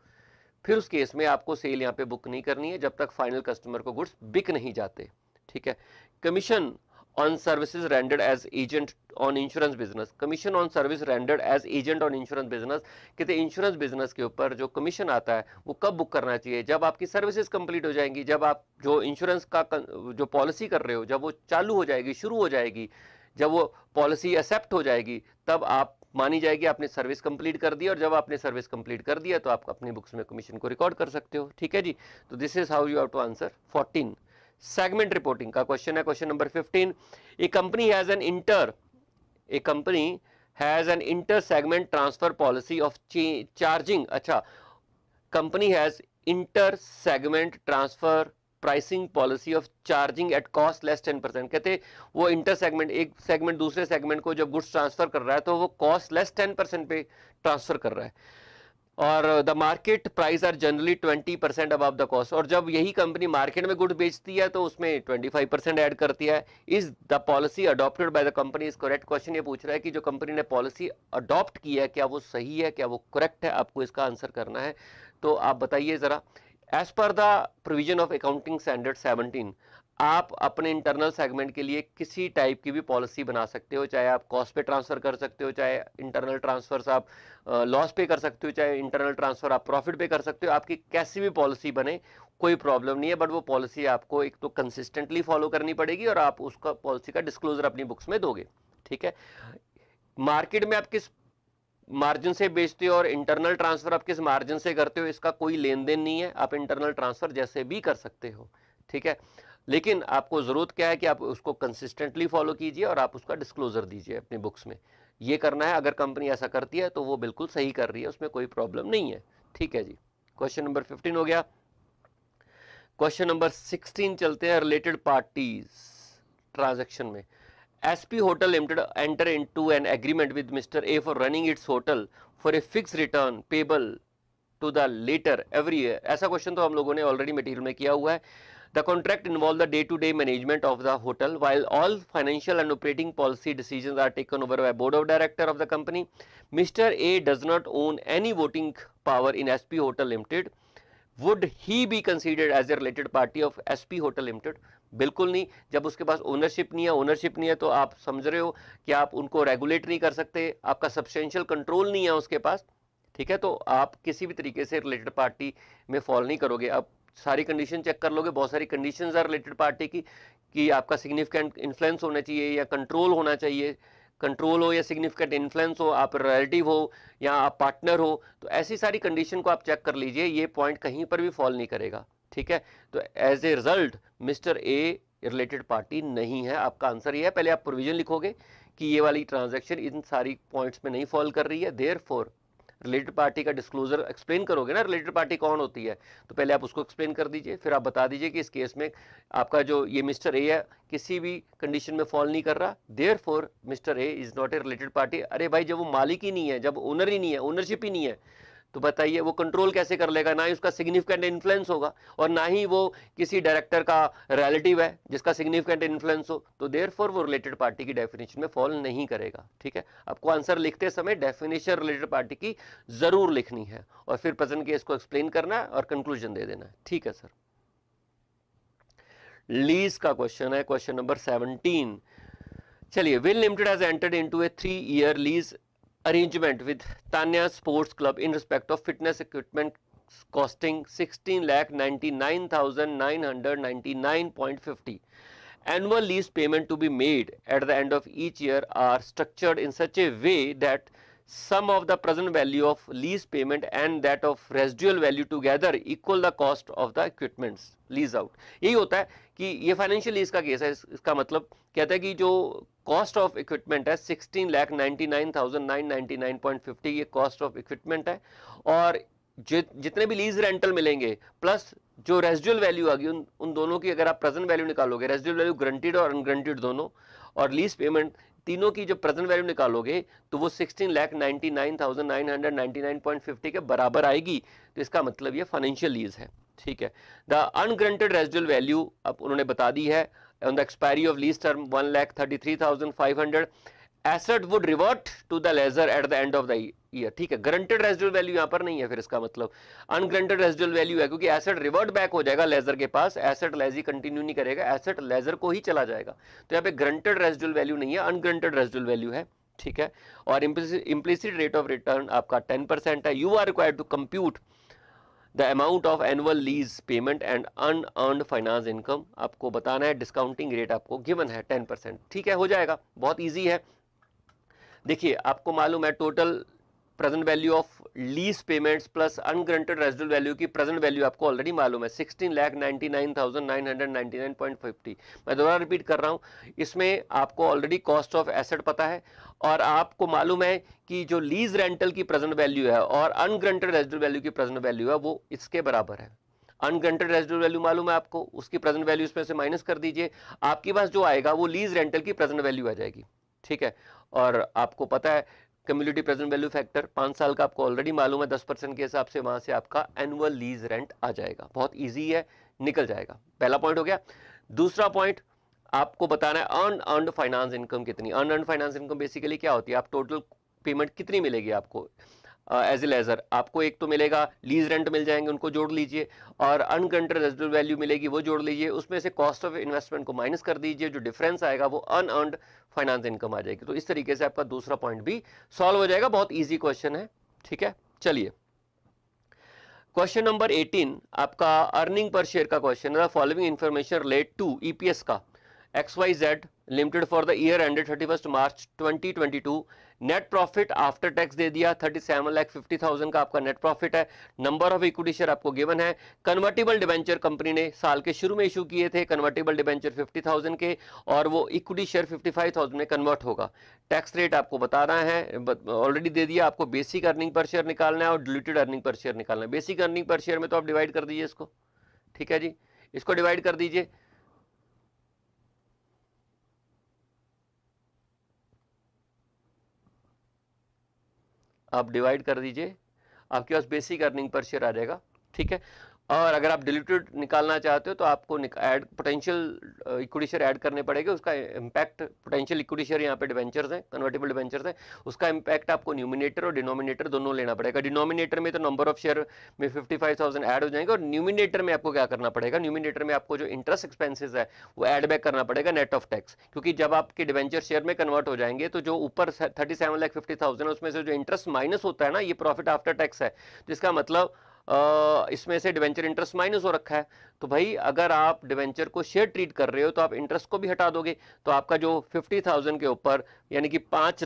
फिर उस केस में आपको सेल यहाँ पे बुक नहीं करनी है जब तक फाइनल कस्टमर को गुड्स बिक नहीं जाते। ठीक है। Commission on services rendered as agent on insurance business. Commission on service rendered as agent on insurance business. कहते हैं इंश्योरेंस बिजनेस के ऊपर जो कमीशन आता है वो कब बुक करना चाहिए? जब आपकी सर्विसेज कंप्लीट हो जाएंगी, जब आप जो इंश्योरेंस का जो पॉलिसी कर रहे हो जब वो चालू हो जाएगी, शुरू हो जाएगी, जब वो पॉलिसी एक्सेप्ट हो जाएगी, तब आप मानी जाएगी आपने सर्विस कंप्लीट कर दी, और जब आपने सर्विस कंप्लीट कर दिया तो आप अपनी बुक्स में कमीशन को रिकॉर्ड कर सकते हो। ठीक है जी। तो this is how you have to answer 14। Segment reporting का क्वेश्चन है, question number 15। A company has an inter segment transfer policy of charging. अच्छा, company has inter segment transfer pricing policy of charging at cost less 10%। कहते वो inter segment, एक segment दूसरे segment को जब goods transfer कर रहा है तो वो कॉस्ट लेस 10% पे ट्रांसफर कर रहा है, और the market price are generally 20% above the cost. और जब यही कंपनी मार्केट में गुड्स बेचती है तो उसमें 25% ऐड करती है। Is the policy adopted by the company is correct. Question ये पूछ रहा है कि जो कंपनी ने पॉलिसी अडॉप्ट की है क्या वो सही है, क्या वो करेक्ट है? आपको इसका आंसर करना है, तो आप बताइए जरा। As per the provision of accounting standard 17, आप अपने इंटरनल सेगमेंट के लिए किसी टाइप की भी पॉलिसी बना सकते हो, चाहे आप कॉस्ट पे ट्रांसफर कर सकते हो, चाहे इंटरनल ट्रांसफर्स आप लॉस पे कर सकते हो, चाहे इंटरनल ट्रांसफर आप प्रॉफिट पे कर सकते हो। आपकी कैसी भी पॉलिसी बने कोई प्रॉब्लम नहीं है, बट वो पॉलिसी आपको एक तो कंसिस्टेंटली फॉलो करनी पड़ेगी और आप उसका पॉलिसी का डिस्क्लोजर अपनी बुक्स में दोगे। ठीक है। मार्केट में आप किस मार्जिन से बेचते हो और इंटरनल ट्रांसफर आप किस मार्जिन से करते हो, इसका कोई लेन देन नहीं है, आप इंटरनल ट्रांसफर जैसे भी कर सकते हो। ठीक है। लेकिन आपको ज़रूरत क्या है कि आप उसको कंसिस्टेंटली फॉलो कीजिए और आप उसका डिस्क्लोजर दीजिए अपनी बुक्स में। ये करना है, अगर कंपनी ऐसा करती है तो वो बिल्कुल सही कर रही है, उसमें कोई प्रॉब्लम नहीं है। ठीक है जी, क्वेश्चन नंबर 15 हो गया। क्वेश्चन नंबर 16 चलते हैं, रिलेटेड पार्टीज ट्रांजैक्शन में। SP Hotel Limited enter into an agreement with Mr. A for running its hotel for a fixed return payable to the later every year। ऐसा question तो हम लोगों ने ऑलरेडी मटेरियल में किया हुआ है। The contract involves the day-to-day management of the hotel, while all financial and operating policy decisions are taken over by board of director of the company. Mr. A does not own any voting power in SP Hotel Limited. Would he be considered as a related party of SP Hotel Limited? बिल्कुल नहीं। जब उसके पास ownership नहीं है तो आप समझ रहे हो कि आप उनको रेगुलेट नहीं कर सकते, आपका सब्सटेंशियल कंट्रोल नहीं है उसके पास। ठीक है, तो आप किसी भी तरीके से रिलेटेड पार्टी में फॉल नहीं करोगे। अब सारी कंडीशन चेक कर लोगे, बहुत सारी कंडीशंस है रिलेटेड पार्टी की, कि आपका सिग्निफिकेंट इन्फ्लुएंस होना चाहिए या कंट्रोल होना चाहिए, कंट्रोल हो या सिग्निफिकेंट इन्फ्लुएंस हो, आप रिलेटिव हो या आप पार्टनर हो, तो ऐसी सारी कंडीशन को आप चेक कर लीजिए, ये पॉइंट कहीं पर भी फॉल नहीं करेगा। ठीक है, तो as a result mister A related party नहीं है। आपका आंसर ये है। पहले आप प्रोविजन लिखोगे कि ये वाली ट्रांजैक्शन इन सारी पॉइंट्स में नहीं फॉल कर रही है, देयरफॉर रिलेटेड पार्टी का डिस्क्लोजर एक्सप्लेन करोगे ना, रिलेटेड पार्टी कौन होती है, तो पहले आप उसको एक्सप्लेन कर दीजिए, फिर आप बता दीजिए कि इस केस में आपका जो ये मिस्टर ए है किसी भी कंडीशन में फॉल नहीं कर रहा, therefore mister A is not a related party. अरे भाई, जब वो मालिक ही नहीं है, जब ओनर ही नहीं है, ओनरशिप ही नहीं है, तो बताइए वो कंट्रोल कैसे कर लेगा? ना ही उसका सिग्निफिकेंट इन्फ्लुएंस होगा और ना ही वो किसी डायरेक्टर का रिलेटिव है जिसका सिग्निफिकेंट इन्फ्लुएंस हो, तो देयरफॉर वो रिलेटेड पार्टी की डेफिनेशन में फॉल नहीं करेगा। ठीक है, आपको आंसर लिखते समय डेफिनेशन रिलेटेड पार्टी की जरूर लिखनी है और फिर प्रेजेंट केस को एक्सप्लेन करना है और कंक्लूजन दे देना है। ठीक है सर। लीज का क्वेश्चन है, क्वेश्चन नंबर 17। चलिए, will limited has entered into A 3-year lease arrangement with Tanya Sports Club in respect of fitness equipment costing 16,99,999.50. Annual lease payment to be made at the end of each year are structured in such a way that sum of the present value of lease payment and that of residual value together equal the cost of the equipments lease out। यही होता है कि ये financial lease का case है। इसका मतलब कहता है कि जो कॉस्ट ऑफ इक्विपमेंट है 16,99,999.50 ये कॉस्ट ऑफ इक्विपमेंट है, और जितने भी लीज रेंटल मिलेंगे प्लस जो रेजिडुअल वैल्यू आ गई उन दोनों की अगर आप प्रेजेंट वैल्यू निकालोगे, रेजिडुअल वैल्यू ग्रंटेड और अनग्रंटेड दोनों, और लीज पेमेंट तीनों की जो प्रेजेंट वैल्यू निकालोगे तो वो 16,99,999.50 के बराबर आएगी। तो इसका मतलब ये फाइनेंशियल लीज है। ठीक है, द अनग्रंटेड रेजिडुअल वैल्यू अब उन्होंने बता दी है on the expiry of lease term 1,33,500 asset would revert to the lessor at the end of the year। ठीक है, ग्रंटेड रेजिडुअल वैल्यू यहाँ पर नहीं है, फिर इसका मतलब अनग्रंटेड रेजिडुअल वैल्यू है, क्योंकि एसेट रिवर्ट बैक हो जाएगा लेजर के पास, एसेट लेजी कंटिन्यू नहीं करेगा, एसेट लेजर को ही चला जाएगा। तो यहाँ पे ग्रंटेड रेजिडुअल वैल्यू नहीं है, अनग्रंटेड रेजिडुअल वैल्यू है। ठीक है, और इम्प्लिसिट रेट ऑफ रिटर्न आपका 10% है। You are required to compute the amount of annual lease payment and unearned finance income, आपको बताना है। डिस्काउंटिंग रेट आपको गिवन है 10%। ठीक है, हो जाएगा, बहुत इजी है। देखिए, आपको मालूम है total present value of lease payments plus unguaranteed residual value की प्रेजेंट वैल्यू आपको ऑलरेडी मालूम है 16,99,999.50। मैं दोबारा रिपीट कर रहा हूं, इसमें आपको ऑलरेडी कॉस्ट ऑफ एसेट पता है और आपको मालूम है कि जो लीज रेंटल की प्रेजेंट वैल्यू है और अनग्रंटेड रेजिडुअल वैल्यू की प्रेजेंट वैल्यू है वो इसके बराबर है। अनग्रंटेड रेजिडुअल वैल्यू मालूम है आपको, उसकी प्रेजेंट वैल्यू इसमें से माइनस कर दीजिए, आपके पास जो आएगा वो लीज रेंटल की प्रेजेंट वैल्यू आ जाएगी। ठीक है, और आपको पता है कम्युनिटी प्रेजेंट वैल्यू फैक्टर 5 साल का आपको ऑलरेडी मालूम है 10% के हिसाब से, वहां से आपका एनुअल लीज रेंट आ जाएगा। बहुत इजी है, निकल जाएगा। पहला पॉइंट हो गया। दूसरा पॉइंट आपको बताना है अनअर्न्ड फाइनेंस इनकम कितनी। अनअर्न्ड फाइनेंस इनकम बेसिकली क्या होती है, आप टोटल पेमेंट कितनी मिलेगी आपको एज ए लेजर। आपको एक तो मिलेगा लीज रेंट मिल जाएंगे, उनको जोड़ लीजिए, और अनग्रंटेड रेजिडुअल वैल्यू मिलेगी वो जोड़ लीजिए, उसमें से कॉस्ट ऑफ इन्वेस्टमेंट को माइनस कर दीजिए, जो डिफरेंस आएगा वो अनअर्न्ड फाइनेंस इनकम आ जाएगी। तो इस तरीके से आपका दूसरा पॉइंट भी सॉल्व हो जाएगा। बहुत ईजी क्वेश्चन है। ठीक है, चलिए क्वेश्चन नंबर 18 आपका अर्निंग पर शेयर का क्वेश्चन है। Following information relate to EPS का XYZ limited for the year ended 31 March 2022 net profit after tax दे दिया 37,50,000 का आपका नेट प्रॉफिट है। नंबर ऑफ इक्विटी शेयर आपको गिवन है। कन्वर्टेबल डिबेंचर कंपनी ने साल के शुरू में इशू किए थे, कन्वर्टेबल डिबेंचर 50,000 के, और वो इक्विटी शेयर 55,000 में कन्वर्ट होगा। टैक्स रेट आपको बताना है, ऑलरेडी दे दिया आपको। बेसिक अर्निंग पर शेयर निकालना है और डिल्यूटेड अर्निंग पर शेयर निकालना है। बेसिक अर्निंग पर शेयर में तो आप डिवाइड कर दीजिए इसको, ठीक है जी, इसको डिवाइड कर दीजिए। आप डिवाइड कर दीजिए, आपके पास बेसिक अर्निंग पर शेयर आ जाएगा, ठीक है। और अगर आप डिल्यूटेड निकालना चाहते हो तो आपको add potential equity share add करने पड़ेगा। उसका इम्पैक्ट, पोटेंशियल इक्विटी शेयर यहाँ पे डिवेंचर्स हैं, कन्वर्टेबल डिवेंचर्स हैं, उसका इम्पैक्ट आपको न्यूमिनेटर और डिनोमिनेटर दोनों लेना पड़ेगा। डिनोमिनेटर में तो नंबर ऑफ शेयर में 55,000 ऐड हो जाएंगे, और न्यूमिनेटर में आपको क्या करना पड़ेगा, न्यूमिनेटर में आपको जो इंटरेस्ट एक्सपेंसेस है वो ऐड बैक करना पड़ेगा नेट ऑफ टैक्स। क्योंकि जब आपके डिवेंचर शेयर में कन्वर्ट हो जाएंगे तो जो ऊपर 37,50,000 है उसमें से जो इंटरेस्ट माइनस होता है ना, ये प्रॉफिट आफ्टर टैक्स है। तो इसका मतलब इसमें से डिवेंचर इंटरेस्ट माइनस हो रखा है। तो भाई अगर आप डिवेंचर को शेयर ट्रीट कर रहे हो तो आप इंटरेस्ट को भी हटा दोगे, तो आपका जो 50,000 के ऊपर यानी कि 50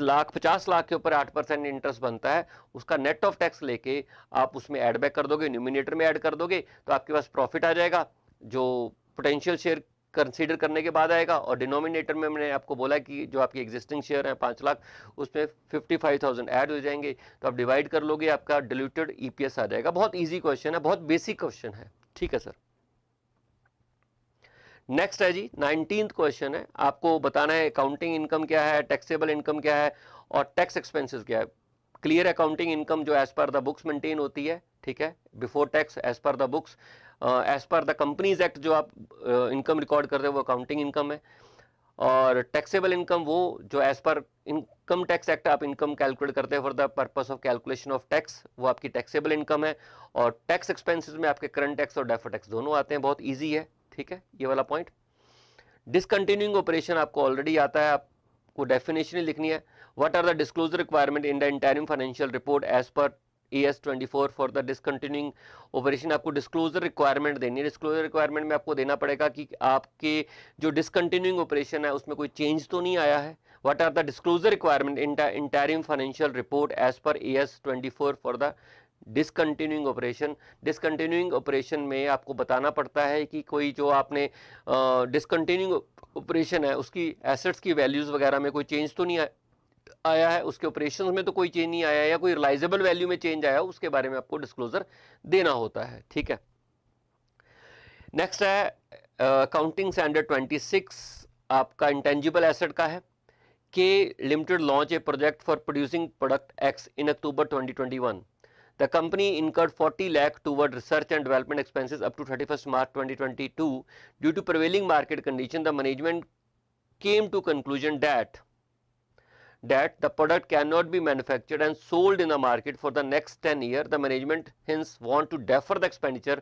लाख के ऊपर 8% इंटरेस्ट बनता है, उसका नेट ऑफ टैक्स लेके आप उसमें ऐड बैक कर दोगे, न्यूमिनेटर में ऐड कर दोगे, तो आपके पास प्रॉफिट आ जाएगा जो पोटेंशियल शेयर कंसीडर करने के बाद आएगा। और डिनोमिनेटर में मैंने आपको बोला कि जो आपकी एग्जिस्टिंग शेयर है 5 लाख, उसमें 55,000 ऐड हो जाएंगे, तो आप डिवाइड कर लोगे, आपका डिल्यूटेड ईपीएस आ जाएगा। बहुत इजी क्वेश्चन है, बहुत बेसिक क्वेश्चन है, ठीक है सर। नेक्स्ट है जी 19th क्वेश्चन है, आपको बताना है अकाउंटिंग इनकम क्या है, टैक्सेबल इनकम क्या है, और टैक्स एक्सपेंसेस क्या है। क्लियर अकाउंटिंग इनकम जो as per the books maintain होती है, ठीक है, before tax as per the books, as per the companies act जो आप इनकम रिकॉर्ड करते हो वो अकाउंटिंग इनकम है। और टैक्सेबल इनकम वो जो as per income tax act आप इनकम कैलकुलेट करते हैं for the purpose of calculation of tax, वो आपकी टैक्सेबल इनकम है। और टैक्स एक्सपेंसेस में आपके करंट टैक्स और डेफर्ड टैक्स दोनों आते हैं, बहुत ईजी है, ठीक है, ये वाला पॉइंट। डिसकंटिन्यूइंग ऑपरेशन आपको ऑलरेडी आता है, आपको डेफिनेशन ही लिखनी है। What are the disclosure requirement in the interim financial report as per AS24 for the discontinuing operation, आपको डिस्क्लोजर रिक्वायरमेंट देनी है। डिस्क्लोजर रिक्वायरमेंट में आपको देना पड़ेगा कि आपके जो डिसकंटिन्यूइंग ऑपरेशन है उसमें कोई चेंज तो नहीं आया है। What are the disclosure requirement in the interim financial report as per AS24 for the discontinuing operation. Discontinuing operation में आपको बताना पड़ता है कि कोई जो आपने डिसकंटिन्यूइंग ऑपरेशन है उसकी एसेट्स की वैल्यूज वगैरह में कोई चेंज तो नहीं आया है, उसके ऑपरेशंस में तो कोई चेंज नहीं आया है, या कोई रिलाइजेबल वैल्यू में चेंज आया, उसके बारे में आपको डिस्क्लोजर देना होता है, ठीक है। नेक्स्ट है अकाउंटिंग स्टैंडर्ड 26 आपका इंटेंजिबल एसेट का है। के limited launch a project for producing product x in October 2021। The company incurred 40 lakh toward research and development expenses up to 31st March 2022. Due to prevailing market condition, the management came to conclusion that the product cannot be manufactured and sold in the market for the next 10 years. The management hence want to defer the expenditure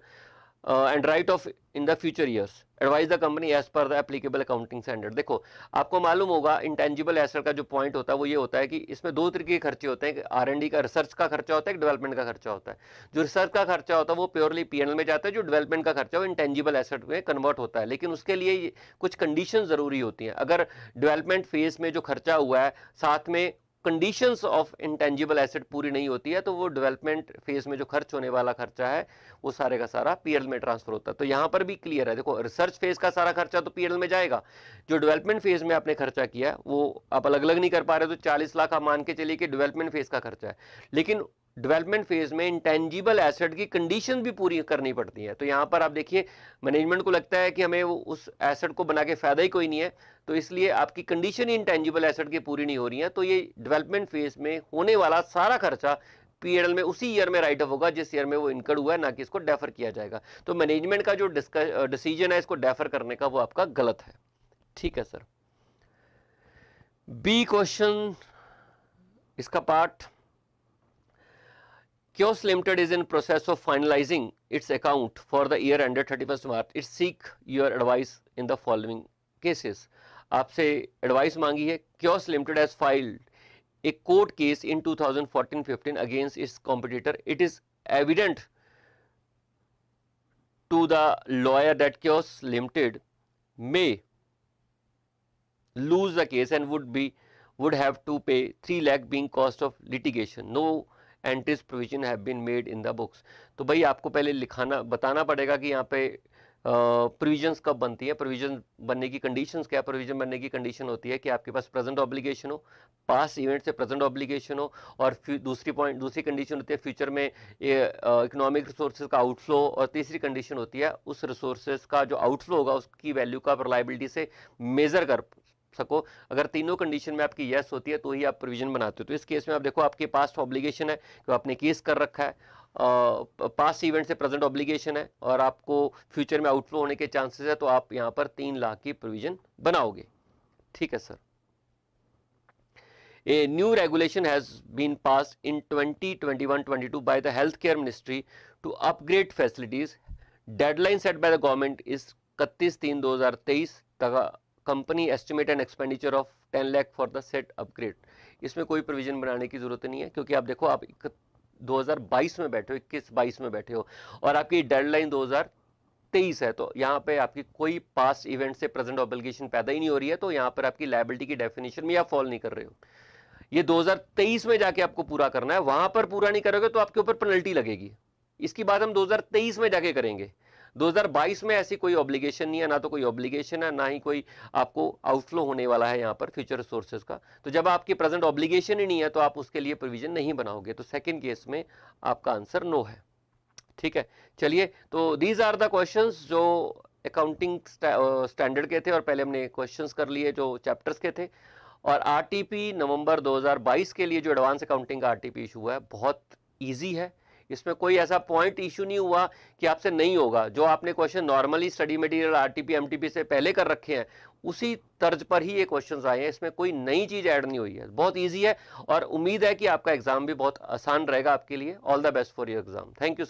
and write off in the future years. Advise the company as per the applicable accounting standard. देखो आपको मालूम होगा intangible asset का जो point होता है वो ये होता है कि इसमें दो तरीके के खर्चे होते हैं, R&D का, रिसर्च का खर्चा होता है, डेवलपमेंट का खर्चा होता है। जो रिसर्च का खर्चा होता है वो प्योरली P&L में जाता है, जो डेवलपमेंट का खर्चा वो इंटेंजिबल एसेट में कन्वर्ट होता है। लेकिन उसके लिए कुछ कंडीशन जरूरी होती हैं। अगर डेवलपमेंट फेज में जो खर्चा हुआ है साथ में कंडीशंस ऑफ इंटेंजिबल एसेट पूरी नहीं होती है, तो वो डेवलपमेंट फेज में जो खर्च होने वाला खर्चा है वो सारे का सारा पीएल में ट्रांसफर होता है। तो यहाँ पर भी क्लियर है, देखो रिसर्च फेज का सारा खर्चा तो पीएल में जाएगा, जो डेवलपमेंट फेज में आपने खर्चा किया वो आप अलग अलग नहीं कर पा रहे, तो 40 लाख आप मान के चलिए कि डेवलपमेंट फेज का खर्चा है। लेकिन डेवलपमेंट फेज में इंटेंजिबल एसेट की कंडीशन भी पूरी करनी पड़ती है। तो यहाँ पर आप देखिए मैनेजमेंट को लगता है कि हमें उस एसेट को बना के फायदा ही कोई नहीं है, तो इसलिए आपकी कंडीशन ही इंटेंजिबल एसेट की पूरी नहीं हो रही है, तो ये डेवलपमेंट फेज में होने वाला सारा खर्चा पीएल में उसी ईयर में राइट ऑफ होगा जिस ईयर में वो इनकर्ड हुआ है, ना कि इसको डेफर किया जाएगा। तो मैनेजमेंट का जो डिसीजन है इसको डेफर करने का वो आपका गलत है, ठीक है सर। बी क्वेश्चन इसका part, Kios Limited is in process of finalizing its account for the year ended 31st March. It seek your advice in the following cases. आपसे एडवाइस मांगी है। Kios Limited has filed a court case in 2014-15 against its competitor. It is evident to the lawyer that Kios Limited may lose the case and would would have to pay 3 lakh being cost of litigation. No entries provision have been made in the books. तो भाई आपको पहले लिखाना बताना पड़ेगा कि यहाँ पे प्रोविजंस कब बनती है, प्रोविजन बनने की कंडीशंस क्या, प्रोविजन बनने की कंडीशन होती है कि आपके पास प्रेजेंट ऑब्लिगेशन हो, पास इवेंट से प्रेजेंट ऑब्लिगेशन हो, और दूसरी कंडीशन होती है फ्यूचर में इकोनॉमिक रिसोर्सेज का आउटफ्लो, और तीसरी कंडीशन होती है उस रिसोर्सेज का जो आउटफ्लो होगा उसकी वैल्यू का लायबिलिटी से मेजर कर सको। अगर तीनों कंडीशन में आपकी यस होती है तो ही आप प्रोविजन बनाते हो। तो इस केस में आप देखो आपके पास ऑब्लिगेशन है तो आपने केस कर रखा है, पास्ट इवेंट से प्रेजेंट ऑब्लिगेशन है, और आपको फ्यूचर में आउटफ्लो होने के चांसेस है, तो आप यहाँ पर 3 लाख की प्रोविजन बनाओगे। ठीक है sir. A new regulation has been passed in 2021-22 by the Healthcare Ministry to upgrade facilities. Deadline set by the government is 31/3/2023 तक company estimate and expenditure of 10 lakh for the set upgrade. इसमें कोई provision बनाने की जरूरत नहीं है, क्योंकि आप देखो आप 2022 में बैठे हो, 21-22 में बैठे हो, और आपकी डेडलाइन 2023 है, तो यहाँ पे आपकी कोई पास्ट इवेंट से प्रेजेंट ऑब्लिगेशन पैदा ही नहीं हो रही है, तो यहाँ पर आपकी लायबिलिटी की डेफिनेशन में आप फॉल नहीं कर रहे हो। ये 2023 में जाके आपको पूरा करना है, वहां पर पूरा नहीं करोगे तो आपके ऊपर पेनल्टी लगेगी। इसकी बात हम 2023 में जाके करेंगे। 2022 में ऐसी कोई ऑब्लिगेशन नहीं है, ना तो कोई ऑब्लिगेशन है, ना ही कोई आपको आउटफ्लो होने वाला है यहाँ पर फ्यूचर रिसोर्सेज का। तो जब आपकी प्रेजेंट ऑब्लिगेशन ही नहीं है तो आप उसके लिए प्रोविजन नहीं बनाओगे। तो सेकंड केस में आपका आंसर नो है। ठीक है, चलिए, तो दीज आर द क्वेश्चंस जो अकाउंटिंग स्टैंडर्ड के थे, और पहले हमने क्वेश्चंस कर लिए जो चैप्टर्स के थे। और आरटीपी नवंबर 2022 के लिए जो एडवांस अकाउंटिंग का आरटीपी इशू हुआ है बहुत इजी है, इसमें कोई ऐसा पॉइंट इशू नहीं हुआ कि आपसे नहीं होगा। जो आपने question normally study material RTP MTP से पहले कर रखे हैं उसी तर्ज पर ही ये क्वेश्चंस आए हैं, इसमें कोई नई चीज ऐड नहीं हुई है, बहुत इजी है, और उम्मीद है कि आपका एग्जाम भी बहुत आसान रहेगा आपके लिए। All the best for your exam. Thank you.